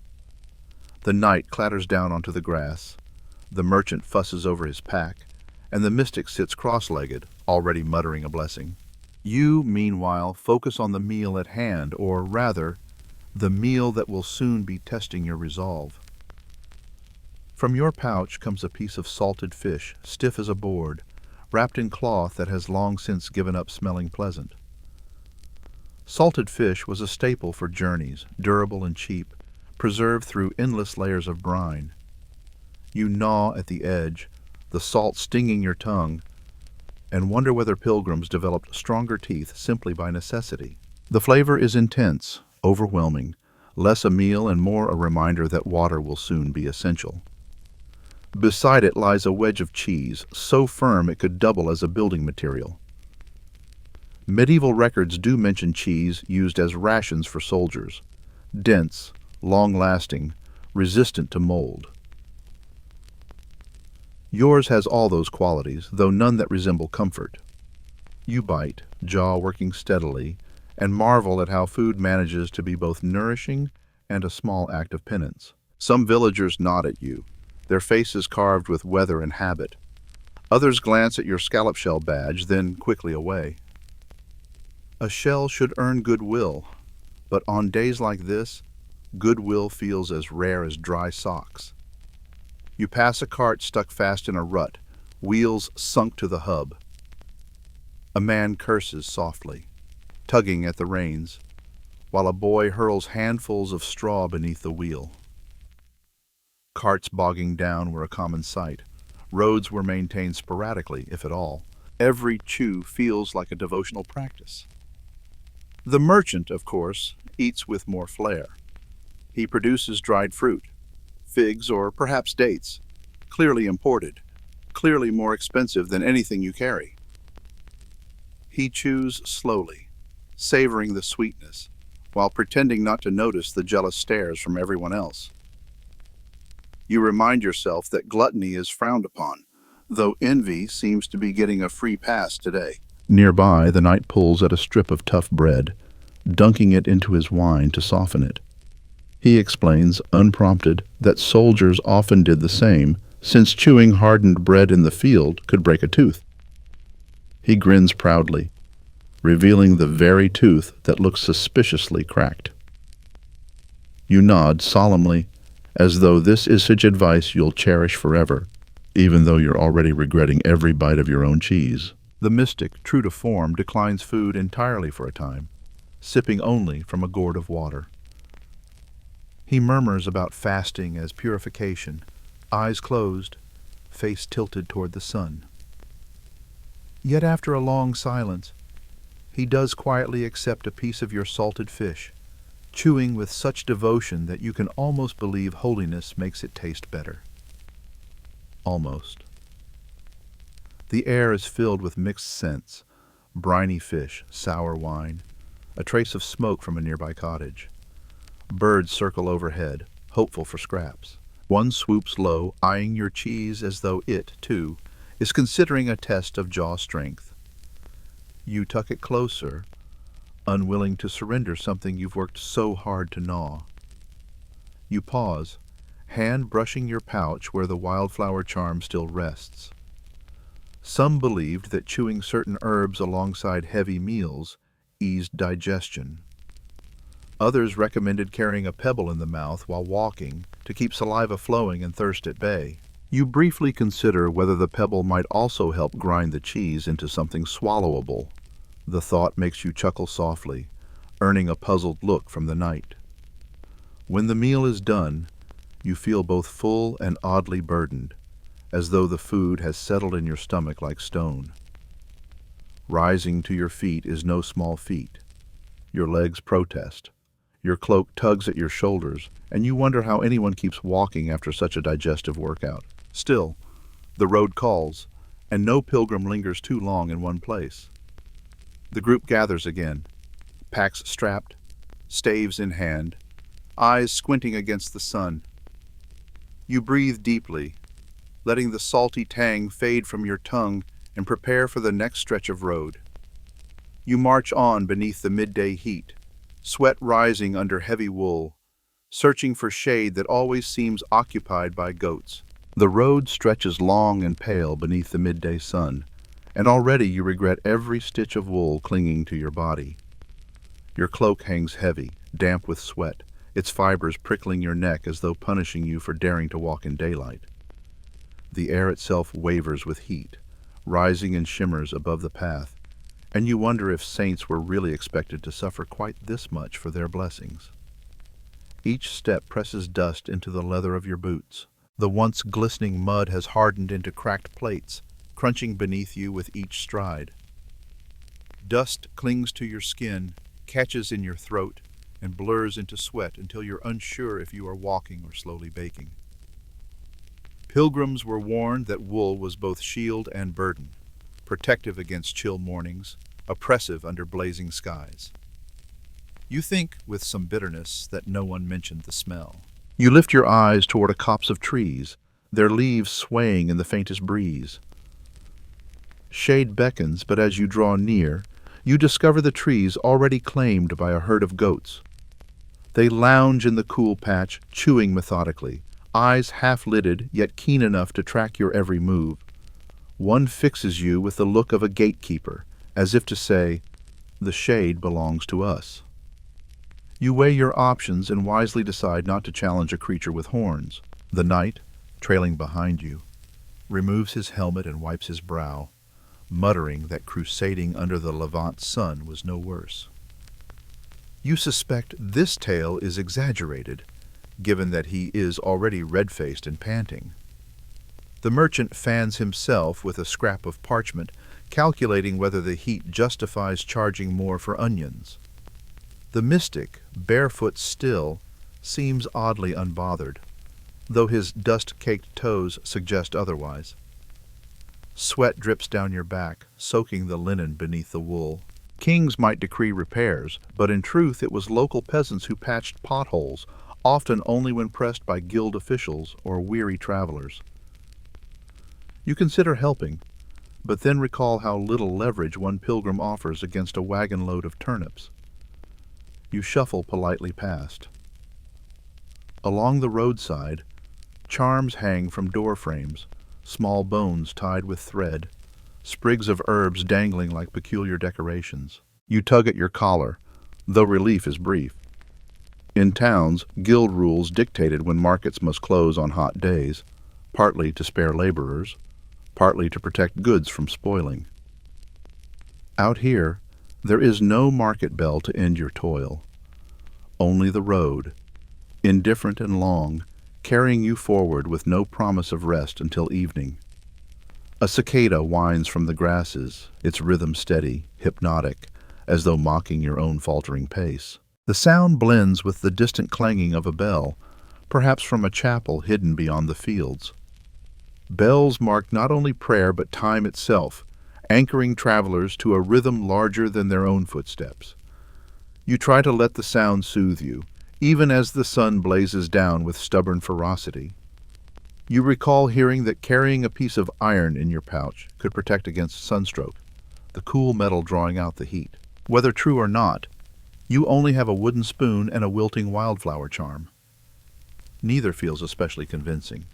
The night clatters down onto the grass, the merchant fusses over his pack, and the mystic sits cross-legged, already muttering a blessing. You, meanwhile, focus on the meal at hand, or rather, the meal that will soon be testing your resolve. From your pouch comes a piece of salted fish, stiff as a board, wrapped in cloth that has long since given up smelling pleasant. Salted fish was a staple for journeys, durable and cheap, preserved through endless layers of brine. You gnaw at the edge, the salt stinging your tongue, and wonder whether pilgrims developed stronger teeth simply by necessity. The flavor is intense, overwhelming, less a meal and more a reminder that water will soon be essential. Beside it lies a wedge of cheese, so firm it could double as a building material. Medieval records do mention cheese used as rations for soldiers, dense, long-lasting, resistant to mold. Yours has all those qualities, though none that resemble comfort. You bite, jaw working steadily, and marvel at how food manages to be both nourishing and a small act of penance. Some villagers nod at you, their faces carved with weather and habit. Others glance at your scallop shell badge, then quickly away. A shell should earn goodwill, but on days like this, goodwill feels as rare as dry socks. You pass a cart stuck fast in a rut, wheels sunk to the hub. A man curses softly, tugging at the reins, while a boy hurls handfuls of straw beneath the wheel. Carts bogging down were a common sight. Roads were maintained sporadically, if at all. Every chew feels like a devotional practice. The merchant, of course, eats with more flair. He produces dried fruit, figs or perhaps dates, clearly imported, clearly more expensive than anything you carry. He chews slowly, savoring the sweetness, while pretending not to notice the jealous stares from everyone else. You remind yourself that gluttony is frowned upon, though envy seems to be getting a free pass today. Nearby, the knight pulls at a strip of tough bread, dunking it into his wine to soften it. He explains, unprompted, that soldiers often did the same, since chewing hardened bread in the field could break a tooth. He grins proudly, revealing the very tooth that looks suspiciously cracked. You nod solemnly, as though this is such advice you'll cherish forever, even though you're already regretting every bite of your own cheese. The mystic, true to form, declines food entirely for a time, sipping only from a gourd of water. He murmurs about fasting as purification, eyes closed, face tilted toward the sun. Yet after a long silence, he does quietly accept a piece of your salted fish, chewing with such devotion that you can almost believe holiness makes it taste better. Almost. The air is filled with mixed scents, briny fish, sour wine, a trace of smoke from a nearby cottage. Birds circle overhead, hopeful for scraps. One swoops low, eyeing your cheese as though it, too, is considering a test of jaw strength. You tuck it closer, unwilling to surrender something you've worked so hard to gnaw. You pause, hand brushing your pouch where the wildflower charm still rests. Some believed that chewing certain herbs alongside heavy meals eased digestion. Others recommended carrying a pebble in the mouth while walking to keep saliva flowing and thirst at bay. You briefly consider whether the pebble might also help grind the cheese into something swallowable. The thought makes you chuckle softly, earning a puzzled look from the night. When the meal is done, you feel both full and oddly burdened, as though the food has settled in your stomach like stone. Rising to your feet is no small feat. Your legs protest. Your cloak tugs at your shoulders, and you wonder how anyone keeps walking after such a digestive workout. Still, the road calls, and no pilgrim lingers too long in one place. The group gathers again, packs strapped, staves in hand, eyes squinting against the sun. You breathe deeply, letting the salty tang fade from your tongue and prepare for the next stretch of road. You march on beneath the midday heat, sweat rising under heavy wool, searching for shade that always seems occupied by goats. The road stretches long and pale beneath the midday sun, and already you regret every stitch of wool clinging to your body. Your cloak hangs heavy, damp with sweat, its fibers prickling your neck as though punishing you for daring to walk in daylight. The air itself wavers with heat, rising in shimmers above the path, and you wonder if saints were really expected to suffer quite this much for their blessings. Each step presses dust into the leather of your boots. The once glistening mud has hardened into cracked plates, crunching beneath you with each stride. Dust clings to your skin, catches in your throat, and blurs into sweat until you're unsure if you are walking or slowly baking. Pilgrims were warned that wool was both shield and burden, protective against chill mornings, oppressive under blazing skies. You think, with some bitterness, that no one mentioned the smell. You lift your eyes toward a copse of trees, their leaves swaying in the faintest breeze. Shade beckons, but as you draw near, you discover the trees already claimed by a herd of goats. They lounge in the cool patch, chewing methodically, eyes half-lidded yet keen enough to track your every move. One fixes you with the look of a gatekeeper, as if to say, "The shade belongs to us." You weigh your options and wisely decide not to challenge a creature with horns. The knight, trailing behind you, removes his helmet and wipes his brow, muttering that crusading under the Levant sun was no worse. You suspect this tale is exaggerated, given that he is already red-faced and panting. The merchant fans himself with a scrap of parchment, calculating whether the heat justifies charging more for onions. The mystic, barefoot still, seems oddly unbothered, though his dust-caked toes suggest otherwise. Sweat drips down your back, soaking the linen beneath the wool. Kings might decree repairs, but in truth it was local peasants who patched potholes, often only when pressed by guild officials or weary travelers. You consider helping, but then recall how little leverage one pilgrim offers against a wagon load of turnips. You shuffle politely past. Along the roadside, charms hang from door frames, small bones tied with thread, sprigs of herbs dangling like peculiar decorations. You tug at your collar, though relief is brief. In towns, guild rules dictated when markets must close on hot days, partly to spare laborers, partly to protect goods from spoiling. Out here, there is no market bell to end your toil. Only the road, indifferent and long, carrying you forward with no promise of rest until evening. A cicada whines from the grasses, its rhythm steady, hypnotic, as though mocking your own faltering pace. The sound blends with the distant clanging of a bell, perhaps from a chapel hidden beyond the fields. Bells mark not only prayer but time itself, anchoring travelers to a rhythm larger than their own footsteps. You try to let the sound soothe you, even as the sun blazes down with stubborn ferocity. You recall hearing that carrying a piece of iron in your pouch could protect against sunstroke, the cool metal drawing out the heat. Whether true or not, you only have a wooden spoon and a wilting wildflower charm. Neither feels especially convincing.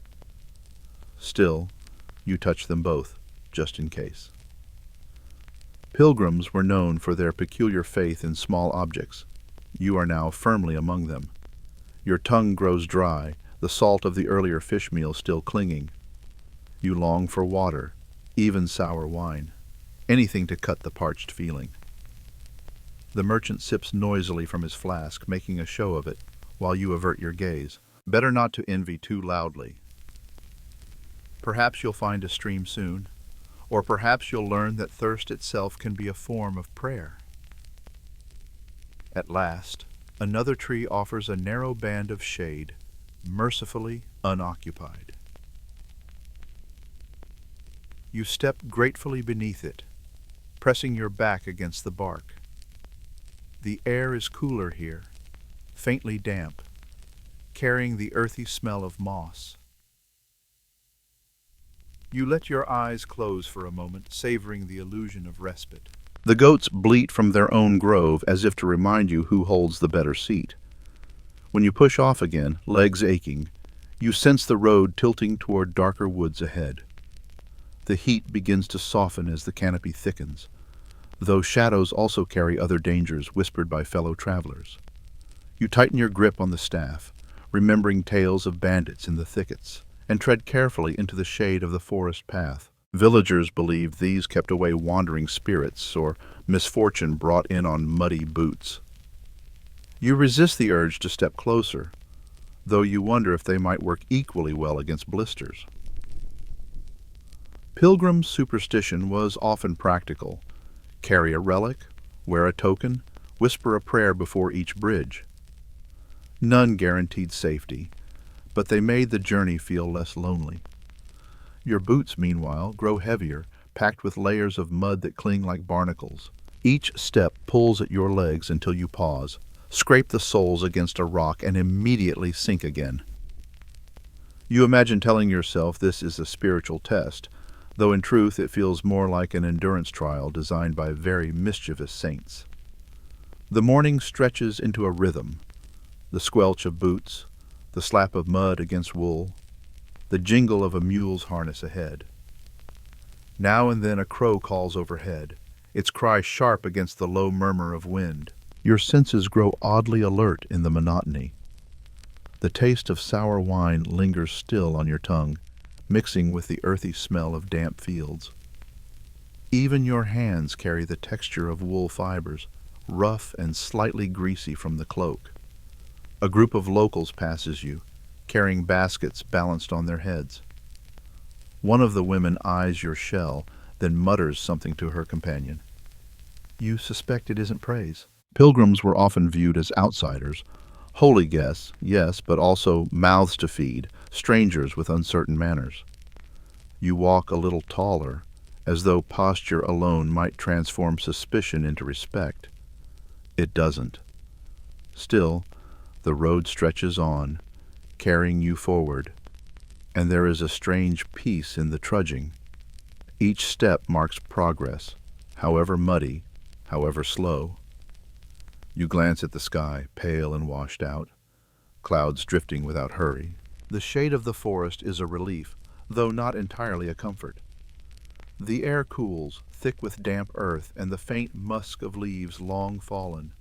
Still, you touch them both, just in case. Pilgrims were known for their peculiar faith in small objects. You are now firmly among them. Your tongue grows dry, the salt of the earlier fish meal still clinging. You long for water, even sour wine, anything to cut the parched feeling. The merchant sips noisily from his flask, making a show of it, while you avert your gaze. Better not to envy too loudly. Perhaps you'll find a stream soon, or perhaps you'll learn that thirst itself can be a form of prayer. At last, another tree offers a narrow band of shade, mercifully unoccupied. You step gratefully beneath it, pressing your back against the bark. The air is cooler here, faintly damp, carrying the earthy smell of moss. You let your eyes close for a moment, savoring the illusion of respite. The goats bleat from their own grove as if to remind you who holds the better seat. When you push off again, legs aching, you sense the road tilting toward darker woods ahead. The heat begins to soften as the canopy thickens, though shadows also carry other dangers whispered by fellow travelers. You tighten your grip on the staff, remembering tales of bandits in the thickets, and tread carefully into the shade of the forest path. Villagers believed these kept away wandering spirits or misfortune brought in on muddy boots. You resist the urge to step closer, though you wonder if they might work equally well against blisters. Pilgrim superstition was often practical. Carry a relic, wear a token, whisper a prayer before each bridge. None guaranteed safety, but they made the journey feel less lonely. Your boots, meanwhile, grow heavier, packed with layers of mud that cling like barnacles. Each step pulls at your legs until you pause, scrape the soles against a rock, and immediately sink again. You imagine telling yourself this is a spiritual test, though in truth it feels more like an endurance trial designed by very mischievous saints. The morning stretches into a rhythm. The squelch of boots, the slap of mud against wool, the jingle of a mule's harness ahead. Now and then a crow calls overhead, its cry sharp against the low murmur of wind. Your senses grow oddly alert in the monotony. The taste of sour wine lingers still on your tongue, mixing with the earthy smell of damp fields. Even your hands carry the texture of wool fibers, rough and slightly greasy from the cloak. A group of locals passes you, carrying baskets balanced on their heads. One of the women eyes your shell, then mutters something to her companion. You suspect it isn't praise. Pilgrims were often viewed as outsiders, holy guests, yes, but also mouths to feed, strangers with uncertain manners. You walk a little taller, as though posture alone might transform suspicion into respect. It doesn't. Still, the road stretches on, carrying you forward, and there is a strange peace in the trudging. Each step marks progress, however muddy, however slow. You glance at the sky, pale and washed out, clouds drifting without hurry. The shade of the forest is a relief, though not entirely a comfort. The air cools, thick with damp earth and the faint musk of leaves long fallen,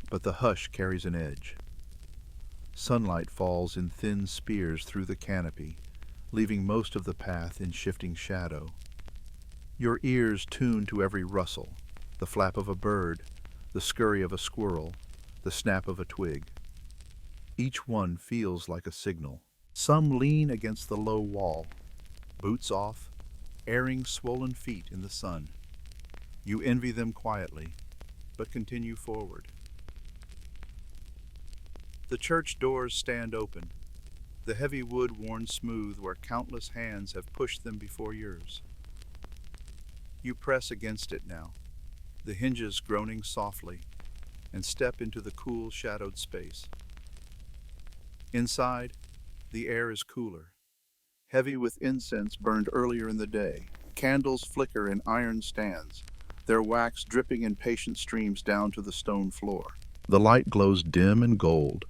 but the hush carries an edge. Sunlight falls in thin spears through the canopy, leaving most of the path in shifting shadow. Your ears tune to every rustle, the flap of a bird, the scurry of a squirrel, the snap of a twig. Each one feels like a signal. Some lean against the low wall, boots off, airing swollen feet in the sun. You envy them quietly, but continue forward. The church doors stand open, the heavy wood worn smooth where countless hands have pushed them before yours. You press against it now, the hinges groaning softly, and step into the cool, shadowed space. Inside, the air is cooler, heavy with incense burned earlier in the day. Candles flicker in iron stands, their wax dripping in patient streams down to the stone floor. The light glows dim and gold,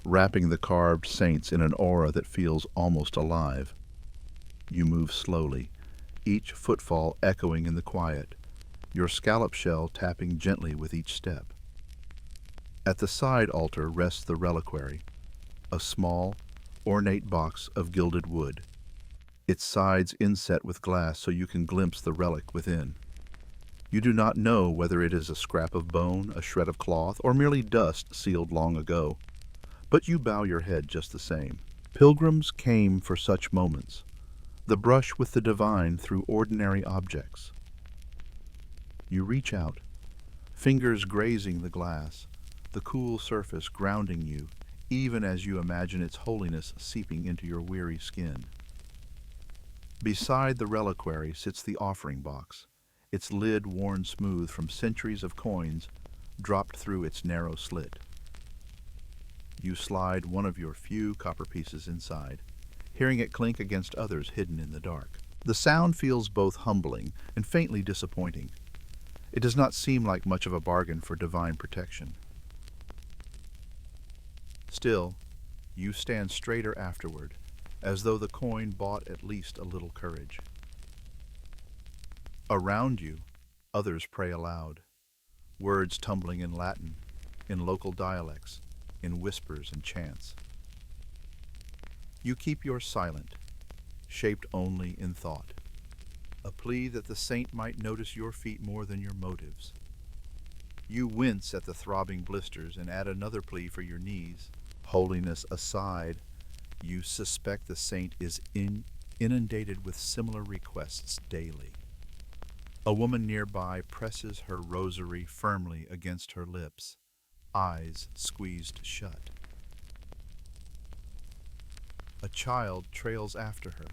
wrapping the carved saints in an aura that feels almost alive. You move slowly, each footfall echoing in the quiet, your scallop shell tapping gently with each step. At the side altar rests the reliquary, a small, ornate box of gilded wood, its sides inset with glass so you can glimpse the relic within. You do not know whether it is a scrap of bone, a shred of cloth, or merely dust sealed long ago, but you bow your head just the same. Pilgrims came for such moments, the brush with the divine through ordinary objects. You reach out, fingers grazing the glass, the cool surface grounding you, even as you imagine its holiness seeping into your weary skin. Beside the reliquary sits the offering box, its lid worn smooth from centuries of coins dropped through its narrow slit. You slide one of your few copper pieces inside, hearing it clink against others hidden in the dark. The sound feels both humbling and faintly disappointing. It does not seem like much of a bargain for divine protection. Still, you stand straighter afterward, as though the coin bought at least a little courage. Around you, others pray aloud, words tumbling in Latin, in local dialects, in whispers and chants. You keep yours silent, shaped only in thought, a plea that the saint might notice your feet more than your motives. You wince at the throbbing blisters and add another plea for your knees. Holiness aside, you suspect the saint is inundated with similar requests daily. A woman nearby presses her rosary firmly against her lips, eyes squeezed shut. A child trails after her,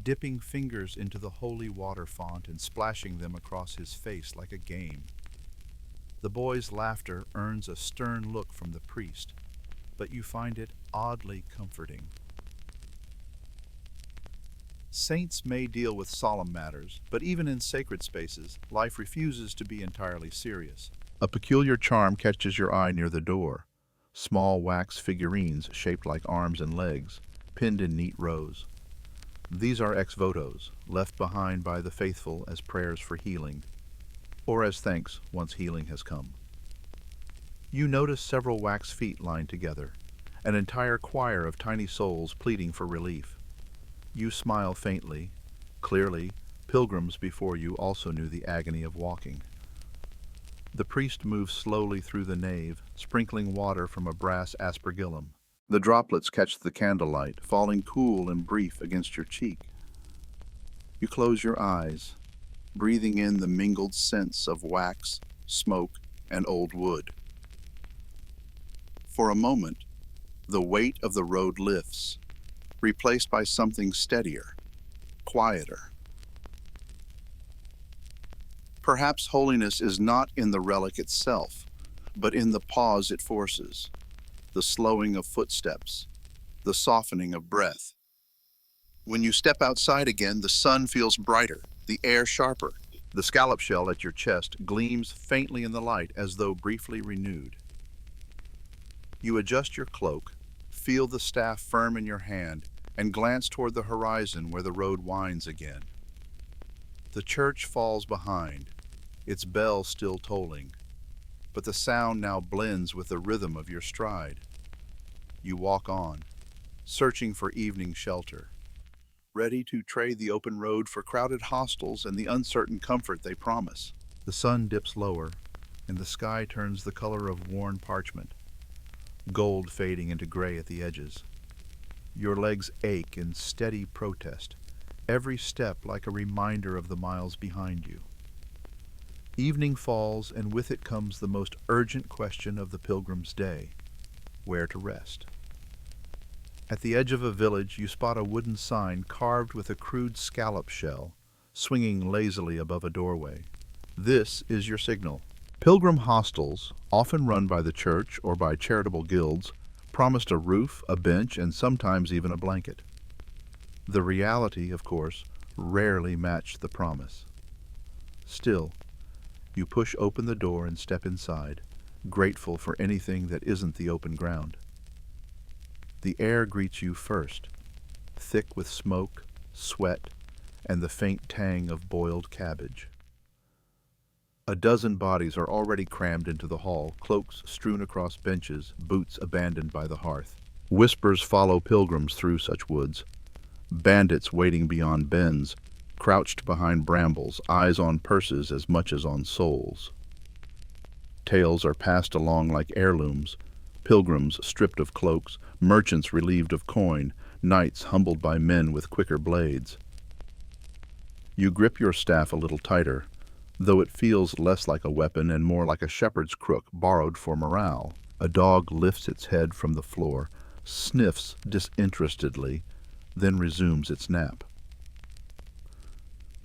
dipping fingers into the holy water font and splashing them across his face like a game. The boy's laughter earns a stern look from the priest, but you find it oddly comforting. Saints may deal with solemn matters, but even in sacred spaces, life refuses to be entirely serious. A peculiar charm catches your eye near the door. Small wax figurines shaped like arms and legs, pinned in neat rows. These are ex votos, left behind by the faithful as prayers for healing, or as thanks once healing has come. You notice several wax feet lined together, an entire choir of tiny souls pleading for relief. You smile faintly. Clearly, pilgrims before you also knew the agony of walking. The priest moves slowly through the nave, sprinkling water from a brass aspergillum. The droplets catch the candlelight, falling cool and brief against your cheek. You close your eyes, breathing in the mingled scents of wax, smoke, and old wood. For a moment, the weight of the road lifts, replaced by something steadier, quieter. Perhaps holiness is not in the relic itself, but in the pause it forces, the slowing of footsteps, the softening of breath. When you step outside again, the sun feels brighter, the air sharper. The scallop shell at your chest gleams faintly in the light as though briefly renewed. You adjust your cloak, feel the staff firm in your hand, and glance toward the horizon where the road winds again. The church falls behind, its bell still tolling, but the sound now blends with the rhythm of your stride. You walk on, searching for evening shelter, ready to trade the open road for crowded hostels and the uncertain comfort they promise. The sun dips lower, and the sky turns the color of worn parchment, gold fading into gray at the edges. Your legs ache in steady protest, every step like a reminder of the miles behind you. Evening falls, and with it comes the most urgent question of the pilgrim's day: where to rest. At the edge of a village, you spot a wooden sign carved with a crude scallop shell, swinging lazily above a doorway. This is your signal. Pilgrim hostels, often run by the church or by charitable guilds, promised a roof, a bench, and sometimes even a blanket. The reality, of course, rarely matched the promise. Still, you push open the door and step inside, grateful for anything that isn't the open ground. The air greets you first, thick with smoke, sweat, and the faint tang of boiled cabbage. A dozen bodies are already crammed into the hall, cloaks strewn across benches, boots abandoned by the hearth. Whispers follow pilgrims through such woods. Bandits waiting beyond bends, crouched behind brambles, eyes on purses as much as on souls. Tales are passed along like heirlooms, pilgrims stripped of cloaks, merchants relieved of coin, knights humbled by men with quicker blades. You grip your staff a little tighter, though it feels less like a weapon and more like a shepherd's crook borrowed for morale. A dog lifts its head from the floor, sniffs disinterestedly, then resumes its nap.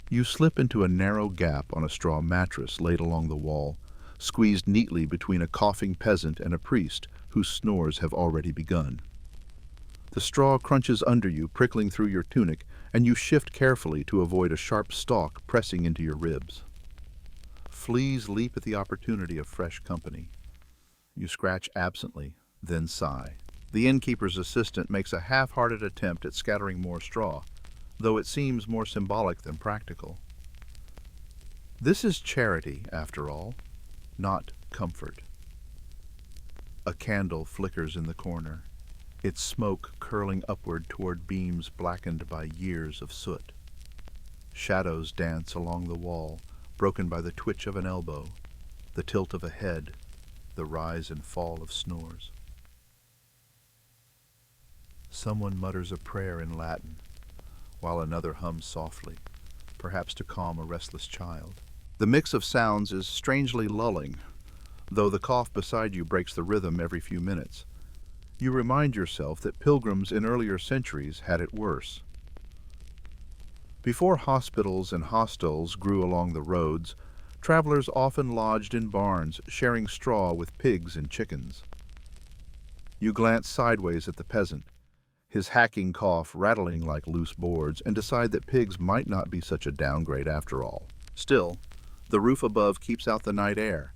You slip into a narrow gap on a straw mattress laid along the wall, squeezed neatly between a coughing peasant and a priest whose snores have already begun. The straw crunches under you, prickling through your tunic, and you shift carefully to avoid a sharp stalk pressing into your ribs. Fleas leap at the opportunity of fresh company. You scratch absently, then sigh. The innkeeper's assistant makes a half-hearted attempt at scattering more straw, though it seems more symbolic than practical. This is charity, after all, not comfort. A candle flickers in the corner, its smoke curling upward toward beams blackened by years of soot. Shadows dance along the wall, broken by the twitch of an elbow, the tilt of a head, the rise and fall of snores. Someone mutters a prayer in Latin, while another hums softly, perhaps to calm a restless child. The mix of sounds is strangely lulling, though the cough beside you breaks the rhythm every few minutes. You remind yourself that pilgrims in earlier centuries had it worse. Before hospitals and hostels grew along the roads, travelers often lodged in barns, sharing straw with pigs and chickens. You glance sideways at the peasant, his hacking cough rattling like loose boards, and decide that pigs might not be such a downgrade after all. Still, the roof above keeps out the night air,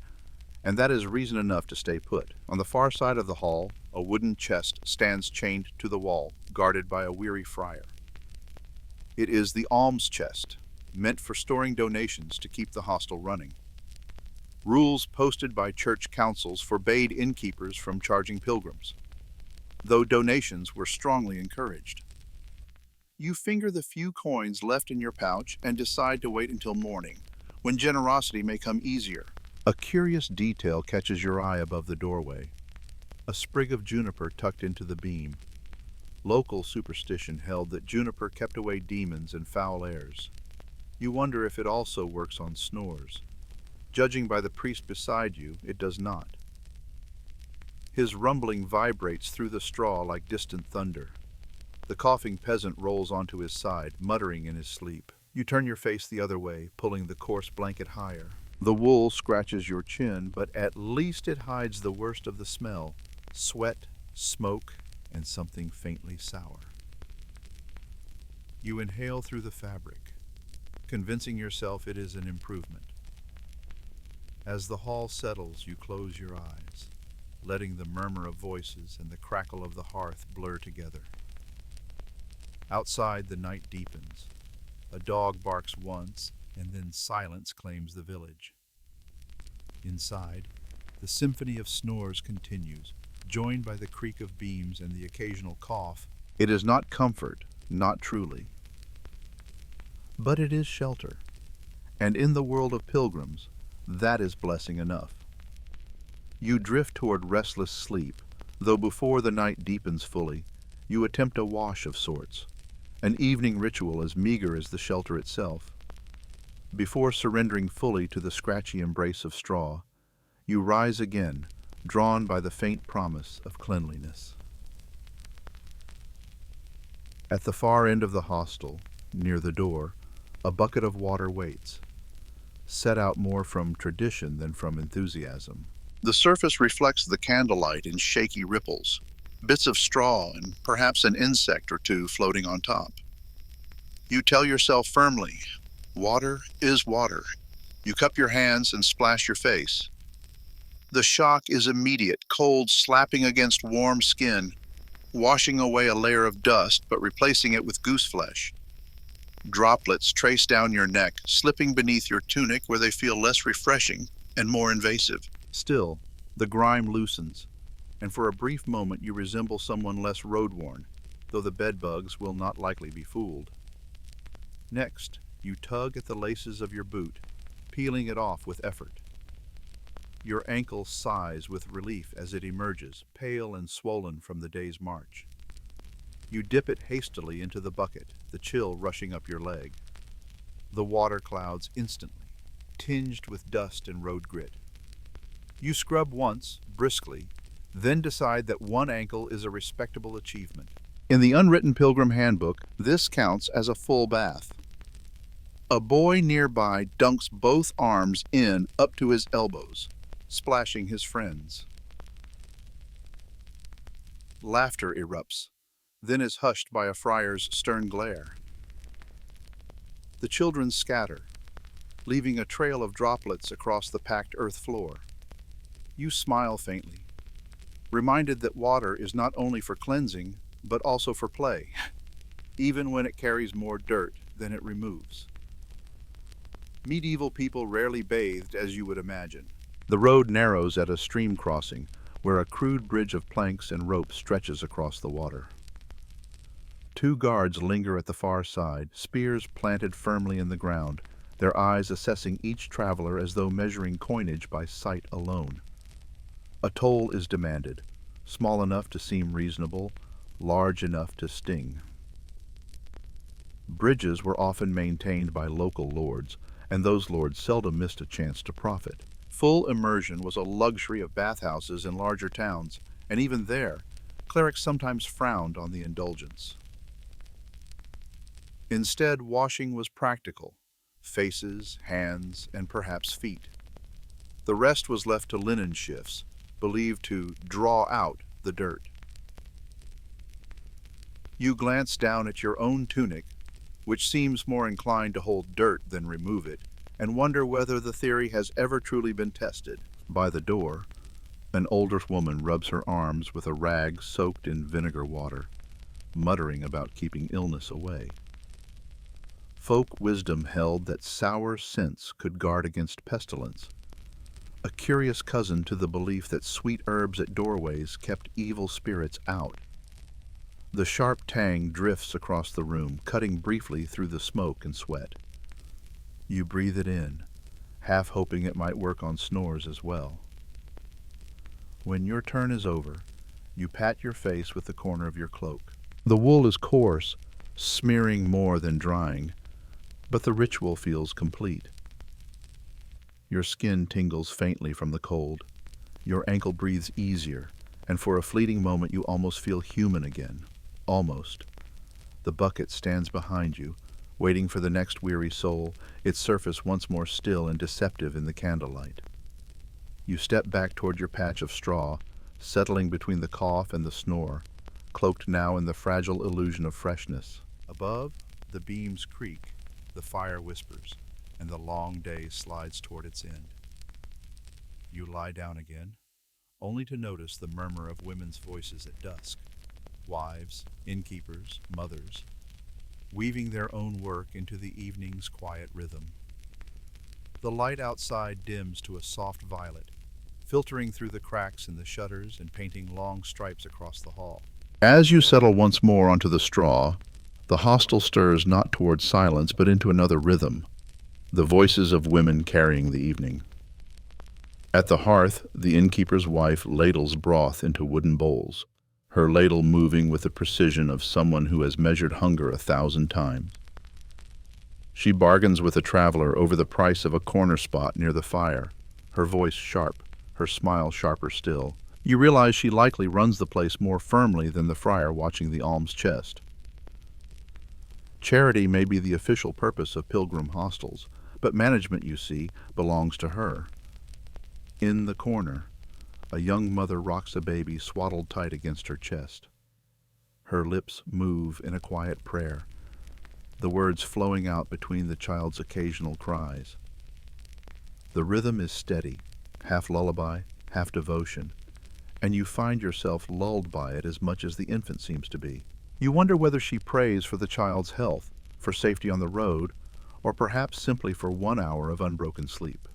and that is reason enough to stay put. On the far side of the hall, a wooden chest stands chained to the wall, guarded by a weary friar. It is the alms chest, meant for storing donations to keep the hostel running. Rules posted by church councils forbade innkeepers from charging pilgrims, though donations were strongly encouraged. You finger the few coins left in your pouch and decide to wait until morning, when generosity may come easier. A curious detail catches your eye above the doorway, a sprig of juniper tucked into the beam. Local superstition held that juniper kept away demons and foul airs. You wonder if it also works on snores. Judging by the priest beside you, it does not. His rumbling vibrates through the straw like distant thunder. The coughing peasant rolls onto his side, muttering in his sleep. You turn your face the other way, pulling the coarse blanket higher. The wool scratches your chin, but at least it hides the worst of the smell: sweat, smoke, and something faintly sour. You inhale through the fabric, convincing yourself it is an improvement. As the hall settles, you close your eyes, letting the murmur of voices and the crackle of the hearth blur together. Outside, the night deepens. A dog barks once, and then silence claims the village. Inside, the symphony of snores continues, joined by the creak of beams and the occasional cough. It is not comfort, not truly. But it is shelter, and in the world of pilgrims, that is blessing enough. You drift toward restless sleep, though before the night deepens fully, you attempt a wash of sorts, an evening ritual as meager as the shelter itself. Before surrendering fully to the scratchy embrace of straw, you rise again, drawn by the faint promise of cleanliness. At the far end of the hostel, near the door, a bucket of water waits, set out more from tradition than from enthusiasm. The surface reflects the candlelight in shaky ripples, bits of straw and perhaps an insect or two floating on top. You tell yourself firmly, water is water. You cup your hands and splash your face. The shock is immediate, cold slapping against warm skin. washing away a layer of dust but replacing it with goose flesh. Droplets trace down your neck, slipping beneath your tunic where they feel less refreshing and more invasive. Still, the grime loosens, and for a brief moment you resemble someone less road-worn, though the bedbugs will not likely be fooled. Next, you tug at the laces of your boot, peeling it off with effort. Your ankle sighs with relief as it emerges, pale and swollen from the day's march. You dip it hastily into the bucket, the chill rushing up your leg. The water clouds instantly, tinged with dust and road grit. You scrub once, briskly, then decide that one ankle is a respectable achievement. In the unwritten Pilgrim Handbook, this counts as a full bath. A boy nearby dunks both arms in up to his elbows, splashing his friends. Laughter erupts, then is hushed by a friar's stern glare. The children scatter, leaving a trail of droplets across the packed earth floor. You smile faintly, reminded that water is not only for cleansing, but also for play, even when it carries more dirt than it removes. Medieval people rarely bathed as you would imagine. The road narrows at a stream crossing, where a crude bridge of planks and rope stretches across the water. Two guards linger at the far side, spears planted firmly in the ground, their eyes assessing each traveler as though measuring coinage by sight alone. A toll is demanded, small enough to seem reasonable, large enough to sting. Bridges were often maintained by local lords, and those lords seldom missed a chance to profit. Full immersion was a luxury of bathhouses in larger towns, and even there, clerics sometimes frowned on the indulgence. Instead, washing was practical: faces, hands, and perhaps feet. The rest was left to linen shifts, believed to draw out the dirt. You glance down at your own tunic, which seems more inclined to hold dirt than remove it, and wonder whether the theory has ever truly been tested. By the door, an older woman rubs her arms with a rag soaked in vinegar water, muttering about keeping illness away. Folk wisdom held that sour scents could guard against pestilence, a curious cousin to the belief that sweet herbs at doorways kept evil spirits out. The sharp tang drifts across the room, cutting briefly through the smoke and sweat. You breathe it in, half hoping it might work on snores as well. When your turn is over, you pat your face with the corner of your cloak. The wool is coarse, smearing more than drying, but the ritual feels complete. Your skin tingles faintly from the cold. Your ankle breathes easier, and for a fleeting moment you almost feel human again. Almost. The bucket stands behind you, waiting for the next weary soul, its surface once more still and deceptive in the candlelight. You step back toward your patch of straw, settling between the cough and the snore, cloaked now in the fragile illusion of freshness. Above, the beams creak, the fire whispers, and the long day slides toward its end. You lie down again, only to notice the murmur of women's voices at dusk, wives, innkeepers, mothers, weaving their own work into the evening's quiet rhythm. The light outside dims to a soft violet, filtering through the cracks in the shutters and painting long stripes across the hall. As you settle once more onto the straw, the hostel stirs not toward silence but into another rhythm, the voices of women carrying the evening. At the hearth, the innkeeper's wife ladles broth into wooden bowls, her ladle moving with the precision of someone who has measured hunger 1,000 times. She bargains with a traveler over the price of a corner spot near the fire, her voice sharp, her smile sharper still. You realize she likely runs the place more firmly than the friar watching the alms chest. Charity may be the official purpose of pilgrim hostels, but management, you see, belongs to her. In the corner, a young mother rocks a baby swaddled tight against her chest. Her lips move in a quiet prayer, the words flowing out between the child's occasional cries. The rhythm is steady, half lullaby, half devotion, and you find yourself lulled by it as much as the infant seems to be. You wonder whether she prays for the child's health, for safety on the road, or perhaps simply for 1 hour of unbroken sleep.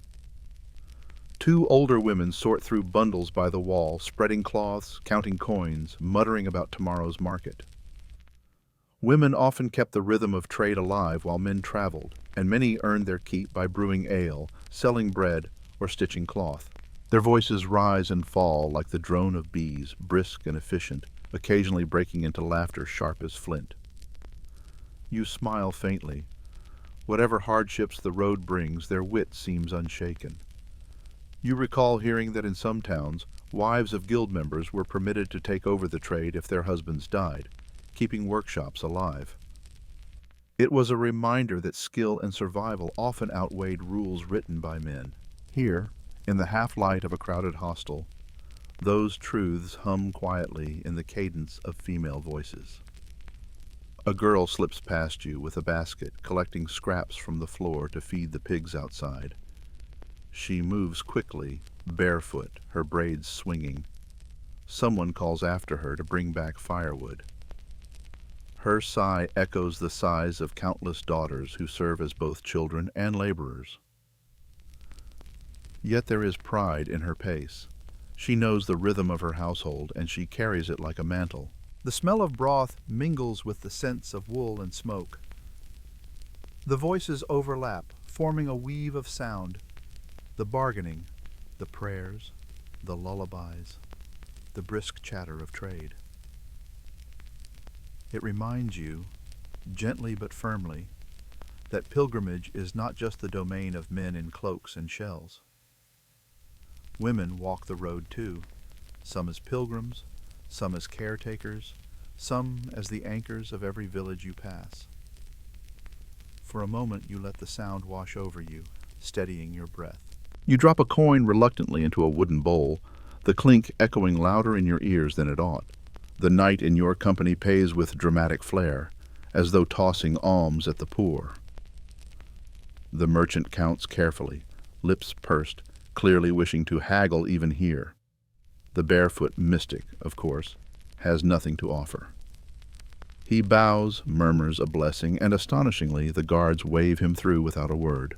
Two older women sort through bundles by the wall, spreading cloths, counting coins, muttering about tomorrow's market. Women often kept the rhythm of trade alive while men traveled, and many earned their keep by brewing ale, selling bread, or stitching cloth. Their voices rise and fall like the drone of bees, brisk and efficient, occasionally breaking into laughter sharp as flint. You smile faintly. Whatever hardships the road brings, their wit seems unshaken. You recall hearing that in some towns, wives of guild members were permitted to take over the trade if their husbands died, keeping workshops alive. It was a reminder that skill and survival often outweighed rules written by men. Here, in the half-light of a crowded hostel, those truths hum quietly in the cadence of female voices. A girl slips past you with a basket, collecting scraps from the floor to feed the pigs outside. She moves quickly, barefoot, her braids swinging. Someone calls after her to bring back firewood. Her sigh echoes the sighs of countless daughters who serve as both children and laborers. Yet there is pride in her pace. She knows the rhythm of her household, and she carries it like a mantle. The smell of broth mingles with the scents of wool and smoke. The voices overlap, forming a weave of sound. The bargaining, the prayers, the lullabies, the brisk chatter of trade. It reminds you, gently but firmly, that pilgrimage is not just the domain of men in cloaks and shells. Women walk the road too, some as pilgrims, some as caretakers, some as the anchors of every village you pass. For a moment you let the sound wash over you, steadying your breath. You drop a coin reluctantly into a wooden bowl, the clink echoing louder in your ears than it ought. The knight in your company pays with dramatic flair, as though tossing alms at the poor. The merchant counts carefully, lips pursed, clearly wishing to haggle even here. The barefoot mystic, of course, has nothing to offer. He bows, murmurs a blessing, and astonishingly the guards wave him through without a word.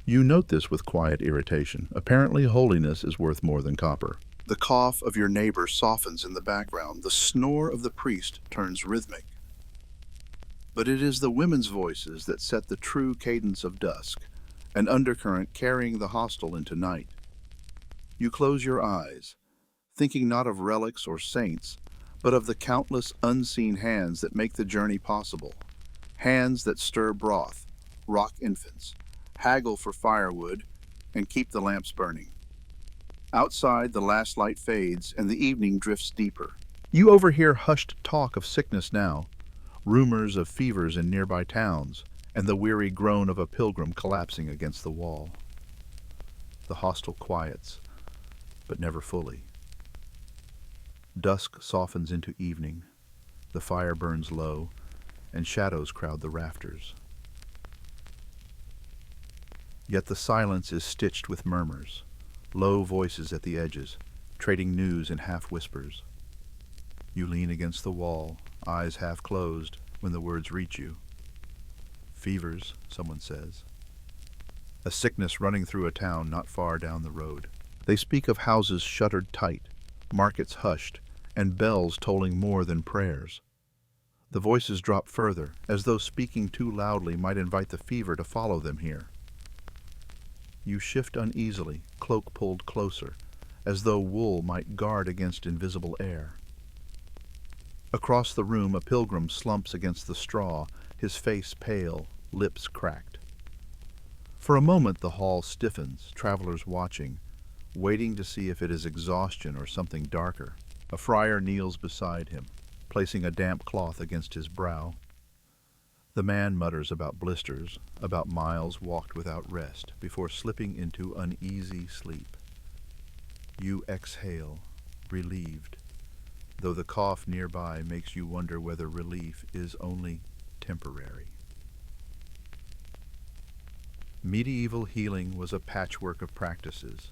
You note this with quiet irritation. Apparently holiness is worth more than copper. The cough of your neighbor softens in the background. The snore of the priest turns rhythmic. But it is the women's voices that set the true cadence of dusk, an undercurrent carrying the hostel into night. You close your eyes, thinking not of relics or saints, but of the countless unseen hands that make the journey possible. Hands that stir broth, rock infants, haggle for firewood, and keep the lamps burning. Outside, the last light fades, and the evening drifts deeper. You overhear hushed talk of sickness now, rumors of fevers in nearby towns, and the weary groan of a pilgrim collapsing against the wall. The hostel quiets, but never fully. Dusk softens into evening. The fire burns low, and shadows crowd the rafters. Yet the silence is stitched with murmurs, low voices at the edges, trading news in half-whispers. You lean against the wall, eyes half closed, when the words reach you. Fevers, someone says. A sickness running through a town not far down the road. They speak of houses shuttered tight, markets hushed, and bells tolling more than prayers. The voices drop further, as though speaking too loudly might invite the fever to follow them here. You shift uneasily, cloak pulled closer, as though wool might guard against invisible air. Across the room, a pilgrim slumps against the straw, his face pale, lips cracked. For a moment the hall stiffens, travelers watching, waiting to see if it is exhaustion or something darker. A friar kneels beside him, placing a damp cloth against his brow. The man mutters about blisters, about miles walked without rest, before slipping into uneasy sleep. You exhale, relieved, though the cough nearby makes you wonder whether relief is only temporary. Medieval healing was a patchwork of practices: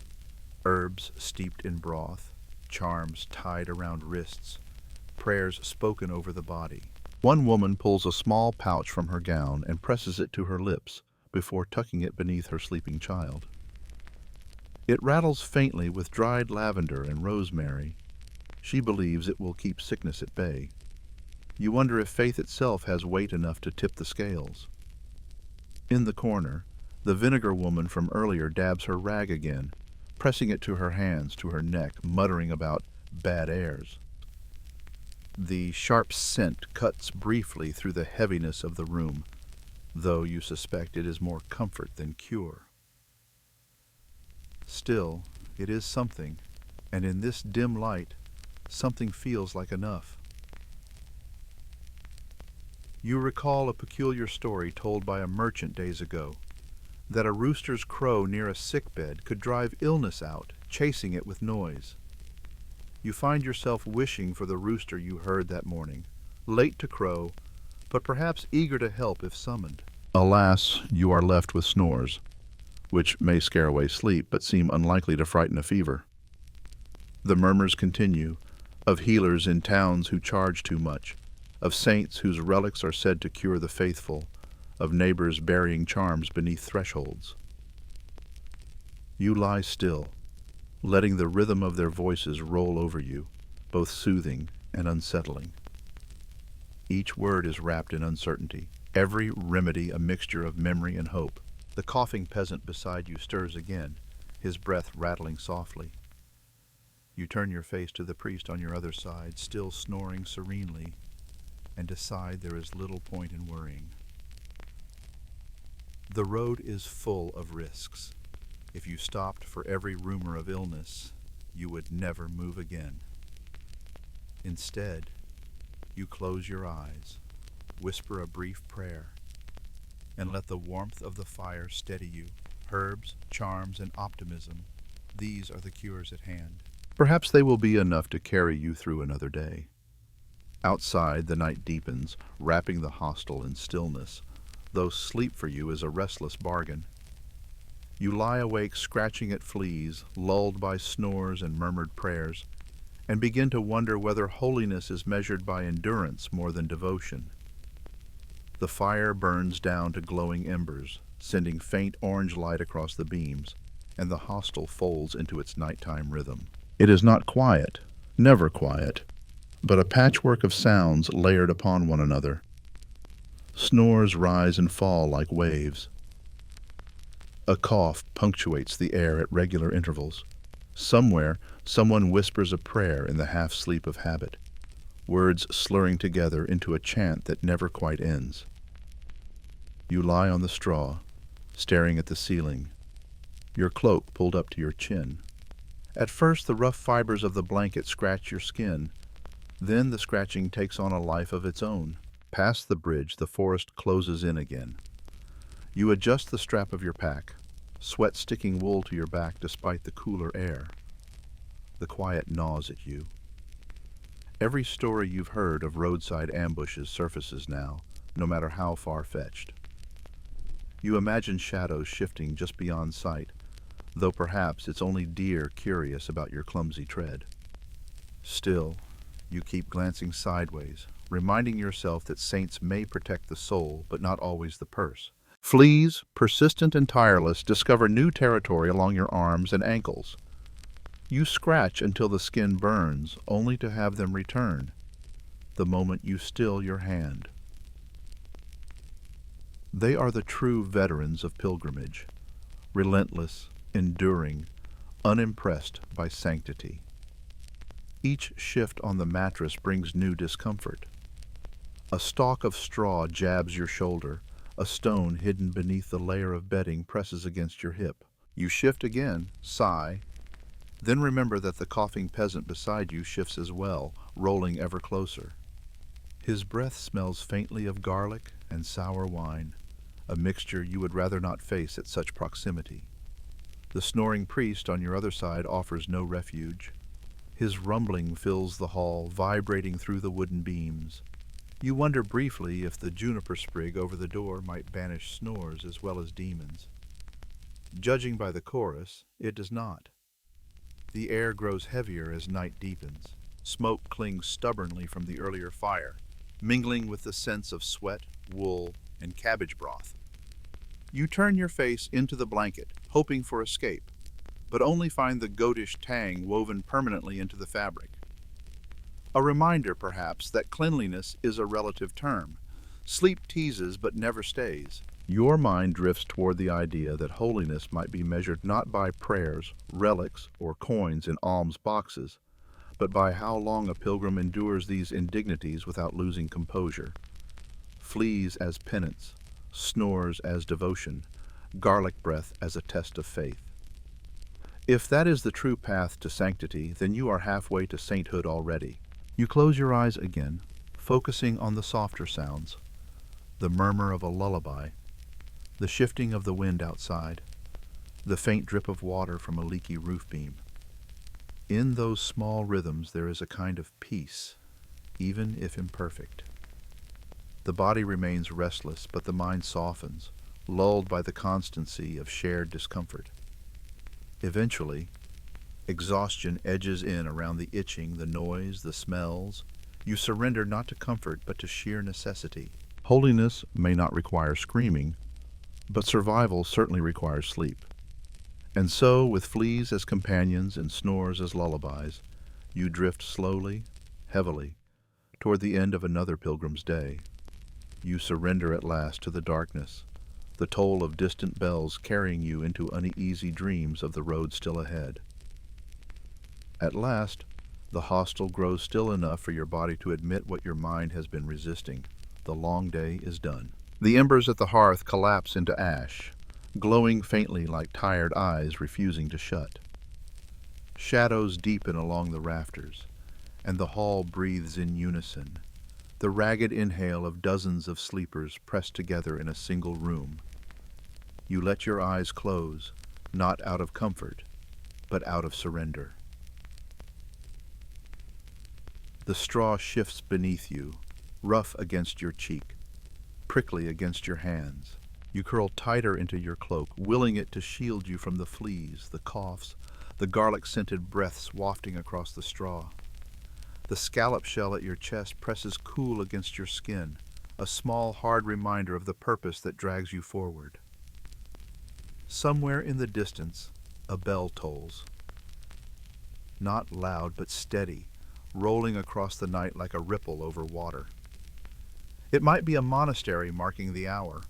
herbs steeped in broth, charms tied around wrists, prayers spoken over the body. One woman pulls a small pouch from her gown and presses it to her lips before tucking it beneath her sleeping child. It rattles faintly with dried lavender and rosemary. She believes it will keep sickness at bay. You wonder if faith itself has weight enough to tip the scales. In the corner, the vinegar woman from earlier dabs her rag again, pressing it to her hands, to her neck, muttering about bad airs. The sharp scent cuts briefly through the heaviness of the room, though you suspect it is more comfort than cure. Still, it is something, and in this dim light, something feels like enough. You recall a peculiar story told by a merchant days ago, that a rooster's crow near a sickbed could drive illness out, chasing it with noise. You find yourself wishing for the rooster you heard that morning, late to crow, but perhaps eager to help if summoned. Alas, you are left with snores, which may scare away sleep but seem unlikely to frighten a fever. The murmurs continue, of healers in towns who charge too much, of saints whose relics are said to cure the faithful, of neighbors burying charms beneath thresholds. You lie still, letting the rhythm of their voices roll over you, both soothing and unsettling. Each word is wrapped in uncertainty, every remedy a mixture of memory and hope. The coughing peasant beside you stirs again, his breath rattling softly. You turn your face to the priest on your other side, still snoring serenely, and decide there is little point in worrying. The road is full of risks. If you stopped for every rumor of illness, you would never move again. Instead, you close your eyes, whisper a brief prayer, and let the warmth of the fire steady you. Herbs, charms, and optimism, these are the cures at hand. Perhaps they will be enough to carry you through another day. Outside, the night deepens, wrapping the hostel in stillness, though sleep for you is a restless bargain. You lie awake scratching at fleas, lulled by snores and murmured prayers, and begin to wonder whether holiness is measured by endurance more than devotion. The fire burns down to glowing embers, sending faint orange light across the beams, and the hostel folds into its nighttime rhythm. It is not quiet, never quiet, but a patchwork of sounds layered upon one another. Snores rise and fall like waves. A cough punctuates the air at regular intervals. Somewhere, someone whispers a prayer in the half-sleep of habit, words slurring together into a chant that never quite ends. You lie on the straw, staring at the ceiling, your cloak pulled up to your chin. At first, the rough fibers of the blanket scratch your skin. Then the scratching takes on a life of its own. Past the bridge, the forest closes in again. You adjust the strap of your pack, sweat sticking wool to your back despite the cooler air. The quiet gnaws at you. Every story you've heard of roadside ambushes surfaces now, no matter how far-fetched. You imagine shadows shifting just beyond sight, though perhaps it's only deer curious about your clumsy tread. Still, you keep glancing sideways, reminding yourself that saints may protect the soul, but not always the purse. Fleas, persistent and tireless, discover new territory along your arms and ankles. You scratch until the skin burns, only to have them return, the moment you still your hand. They are the true veterans of pilgrimage, relentless, enduring, unimpressed by sanctity. Each shift on the mattress brings new discomfort. A stalk of straw jabs your shoulder, a stone hidden beneath the layer of bedding presses against your hip. You shift again, sigh, then remember that the coughing peasant beside you shifts as well, rolling ever closer. His breath smells faintly of garlic and sour wine, a mixture you would rather not face at such proximity. The snoring priest on your other side offers no refuge. His rumbling fills the hall, vibrating through the wooden beams. You wonder briefly if the juniper sprig over the door might banish snores as well as demons. Judging by the chorus, it does not. The air grows heavier as night deepens. Smoke clings stubbornly from the earlier fire, mingling with the scents of sweat, wool, and cabbage broth. You turn your face into the blanket, hoping for escape, but only find the goatish tang woven permanently into the fabric. A reminder, perhaps, that cleanliness is a relative term. Sleep teases but never stays. Your mind drifts toward the idea that holiness might be measured not by prayers, relics, or coins in alms boxes, but by how long a pilgrim endures these indignities without losing composure. Fleas as penance, snores as devotion, garlic breath as a test of faith. If that is the true path to sanctity, then you are halfway to sainthood already. You close your eyes again, focusing on the softer sounds, the murmur of a lullaby, the shifting of the wind outside, the faint drip of water from a leaky roof beam. In those small rhythms there is a kind of peace, even if imperfect. The body remains restless, but the mind softens, lulled by the constancy of shared discomfort. Eventually, exhaustion edges in around the itching, the noise, the smells. You surrender not to comfort, but to sheer necessity. Holiness may not require screaming, but survival certainly requires sleep. And so, with fleas as companions and snores as lullabies, you drift slowly, heavily, toward the end of another pilgrim's day. You surrender at last to the darkness, the toll of distant bells carrying you into uneasy dreams of the road still ahead. At last, the hostel grows still enough for your body to admit what your mind has been resisting. The long day is done. The embers at the hearth collapse into ash, glowing faintly like tired eyes refusing to shut. Shadows deepen along the rafters, and the hall breathes in unison, the ragged inhale of dozens of sleepers pressed together in a single room. You let your eyes close, not out of comfort, but out of surrender. The straw shifts beneath you, rough against your cheek, prickly against your hands. You curl tighter into your cloak, willing it to shield you from the fleas, the coughs, the garlic-scented breaths wafting across the straw. The scallop shell at your chest presses cool against your skin, a small, hard reminder of the purpose that drags you forward. Somewhere in the distance, a bell tolls. Not loud, but steady, rolling across the night like a ripple over water. It might be a monastery marking the hour,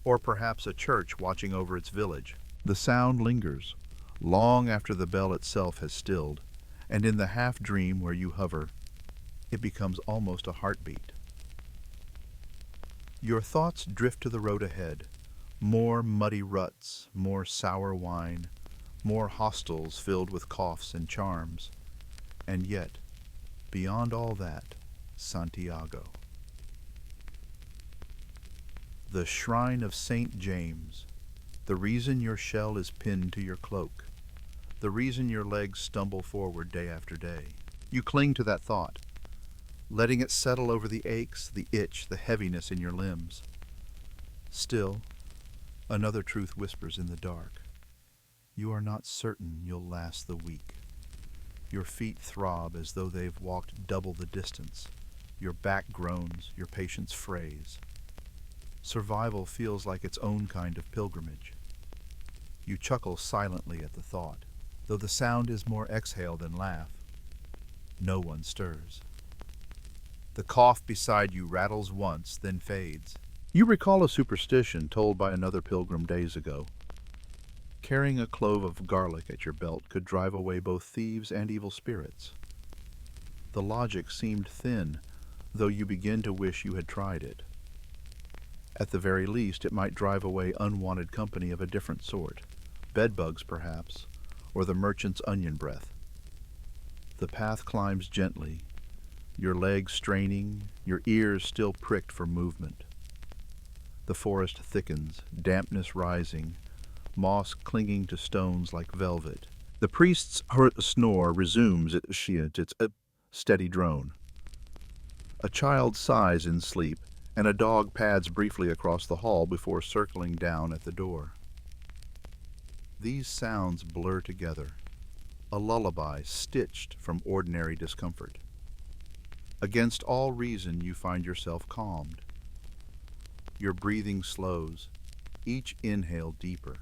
or perhaps a church watching over its village. The sound lingers, long after the bell itself has stilled, and in the half-dream where you hover, it becomes almost a heartbeat. Your thoughts drift to the road ahead. More muddy ruts, more sour wine, more hostels filled with coughs and charms. And yet, beyond all that, Santiago. The shrine of St. James, the reason your shell is pinned to your cloak, the reason your legs stumble forward day after day. You cling to that thought, letting it settle over the aches, the itch, the heaviness in your limbs. Still, another truth whispers in the dark. You are not certain you'll last the week. Your feet throb as though they've walked double the distance. Your back groans, your patience frays. Survival feels like its own kind of pilgrimage. You chuckle silently at the thought, though the sound is more exhale than laugh. No one stirs. The cough beside you rattles once, then fades. You recall a superstition told by another pilgrim days ago. Carrying a clove of garlic at your belt could drive away both thieves and evil spirits. The logic seemed thin, though you begin to wish you had tried it. At the very least, it might drive away unwanted company of a different sort, bedbugs perhaps, or the merchant's onion breath. The path climbs gently, your legs straining, your ears still pricked for movement. The forest thickens, dampness rising, moss clinging to stones like velvet. The priest's snore resumes its steady drone. A child sighs in sleep, and a dog pads briefly across the hall before circling down at the door. These sounds blur together, a lullaby stitched from ordinary discomfort. Against all reason, you find yourself calmed. Your breathing slows, each inhale deeper,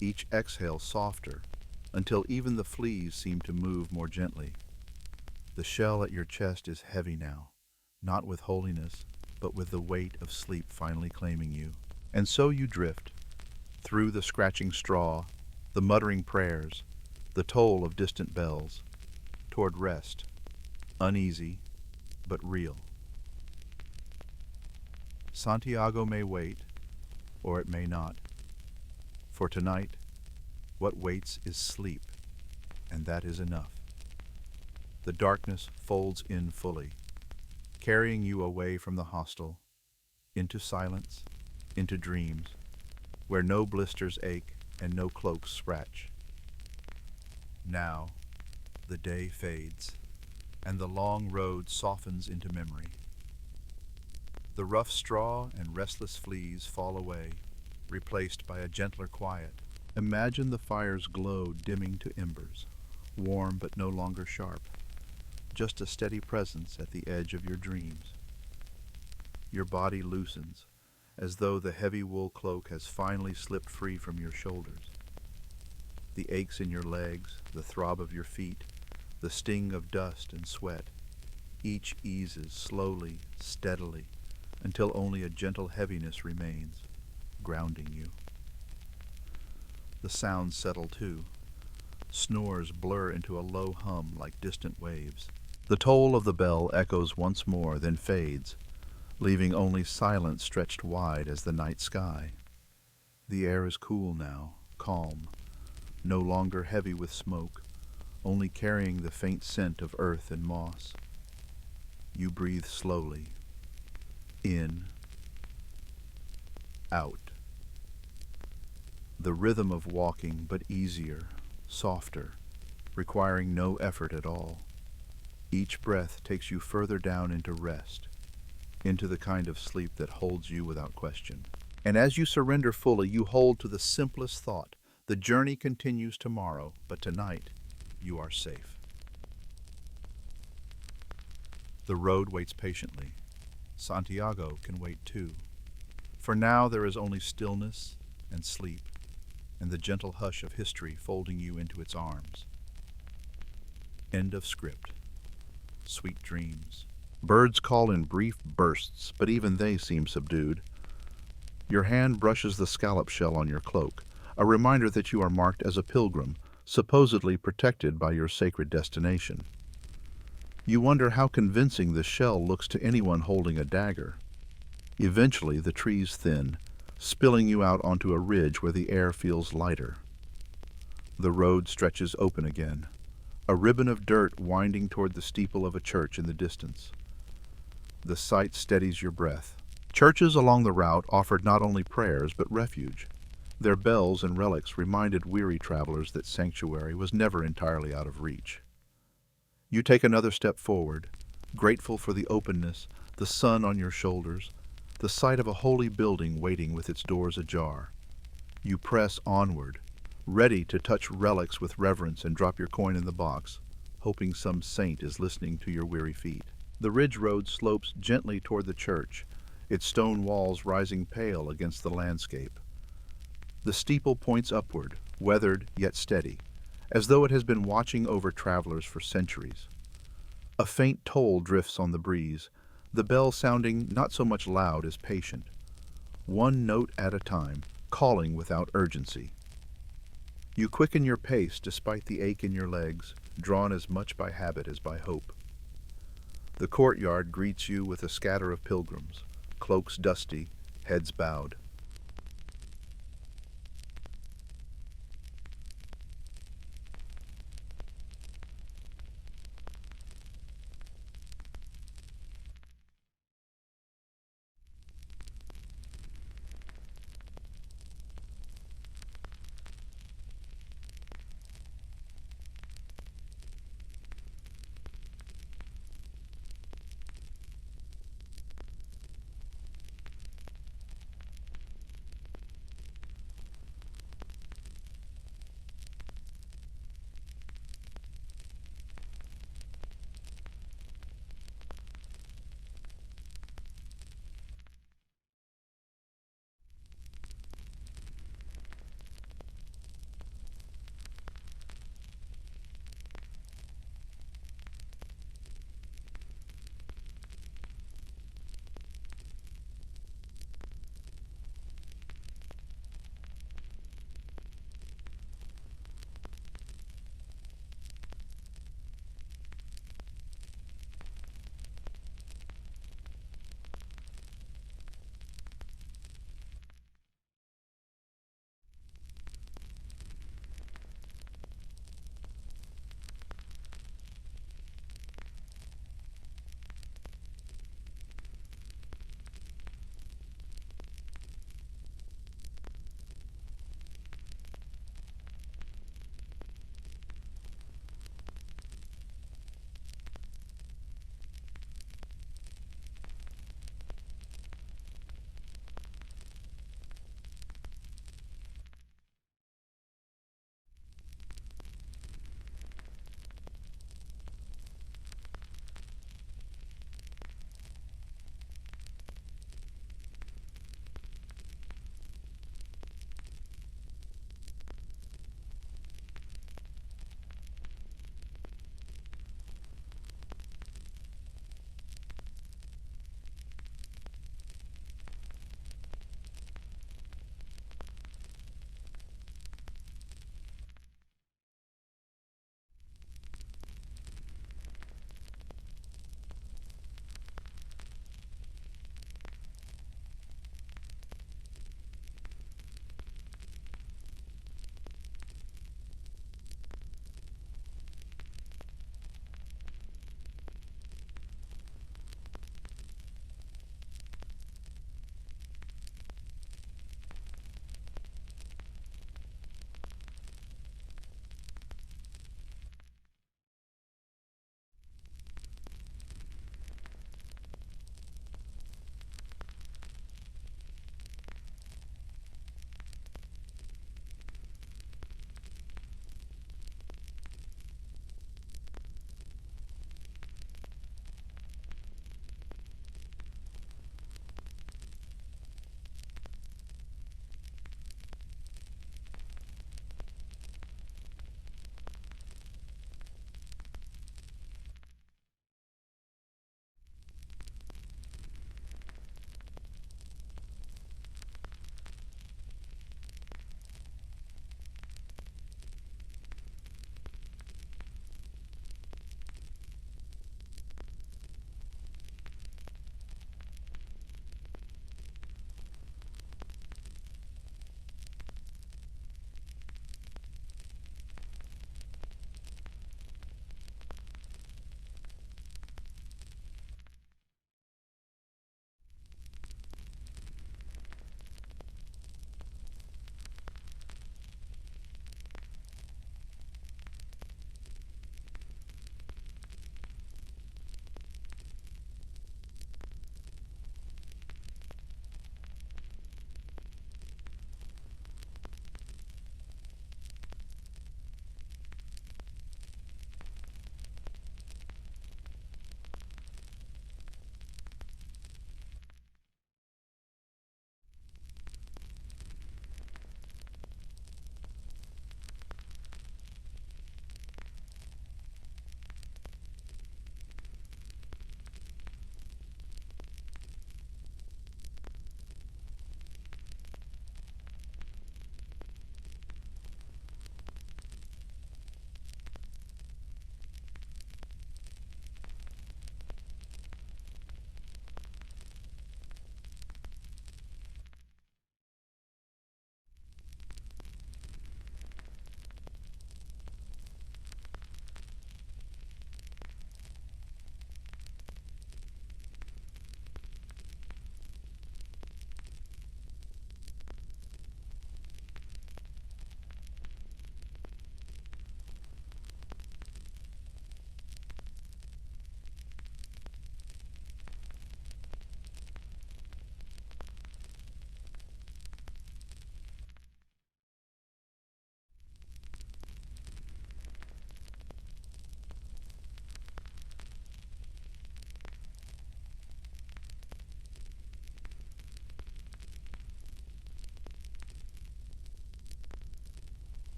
each exhale softer, until even the fleas seem to move more gently. The shell at your chest is heavy now, not with holiness, but with the weight of sleep finally claiming you. And so you drift, through the scratching straw, the muttering prayers, the toll of distant bells, toward rest, uneasy, but real. Santiago may wait, or it may not. For tonight, what waits is sleep, and that is enough. The darkness folds in fully, carrying you away from the hostel, into silence, into dreams, where no blisters ache and no cloaks scratch. Now, the day fades, and the long road softens into memory. The rough straw and restless fleas fall away, replaced by a gentler quiet. Imagine the fire's glow dimming to embers, warm but no longer sharp, just a steady presence at the edge of your dreams. Your body loosens, as though the heavy wool cloak has finally slipped free from your shoulders. The aches in your legs, the throb of your feet, the sting of dust and sweat, each eases slowly, steadily, until only a gentle heaviness remains, grounding you. The sounds settle too. Snores blur into a low hum like distant waves. The toll of the bell echoes once more, then fades, leaving only silence stretched wide as the night sky. The air is cool now, calm, no longer heavy with smoke, only carrying the faint scent of earth and moss. You breathe slowly, in, out. The rhythm of walking, but easier, softer, requiring no effort at all. Each breath takes you further down into rest, into the kind of sleep that holds you without question. And as you surrender fully, you hold to the simplest thought. The journey continues tomorrow, but tonight you are safe. The road waits patiently. Santiago can wait too. For now there is only stillness and sleep, and the gentle hush of history folding you into its arms. End of script. Sweet dreams. Birds call in brief bursts, but even they seem subdued. Your hand brushes the scallop shell on your cloak, a reminder that you are marked as a pilgrim, supposedly protected by your sacred destination. You wonder how convincing the shell looks to anyone holding a dagger. Eventually, the trees thin, spilling you out onto a ridge where the air feels lighter. The road stretches open again, a ribbon of dirt winding toward the steeple of a church in the distance. The sight steadies your breath. Churches along the route offered not only prayers but refuge. Their bells and relics reminded weary travelers that sanctuary was never entirely out of reach. You take another step forward, grateful for the openness, the sun on your shoulders, the sight of a holy building waiting with its doors ajar. You press onward, ready to touch relics with reverence and drop your coin in the box, hoping some saint is listening to your weary feet. The ridge road slopes gently toward the church, its stone walls rising pale against the landscape. The steeple points upward, weathered yet steady, as though it has been watching over travelers for centuries. A faint toll drifts on the breeze, the bell sounding not so much loud as patient, one note at a time, calling without urgency. You quicken your pace despite the ache in your legs, drawn as much by habit as by hope. The courtyard greets you with a scatter of pilgrims, cloaks dusty, heads bowed.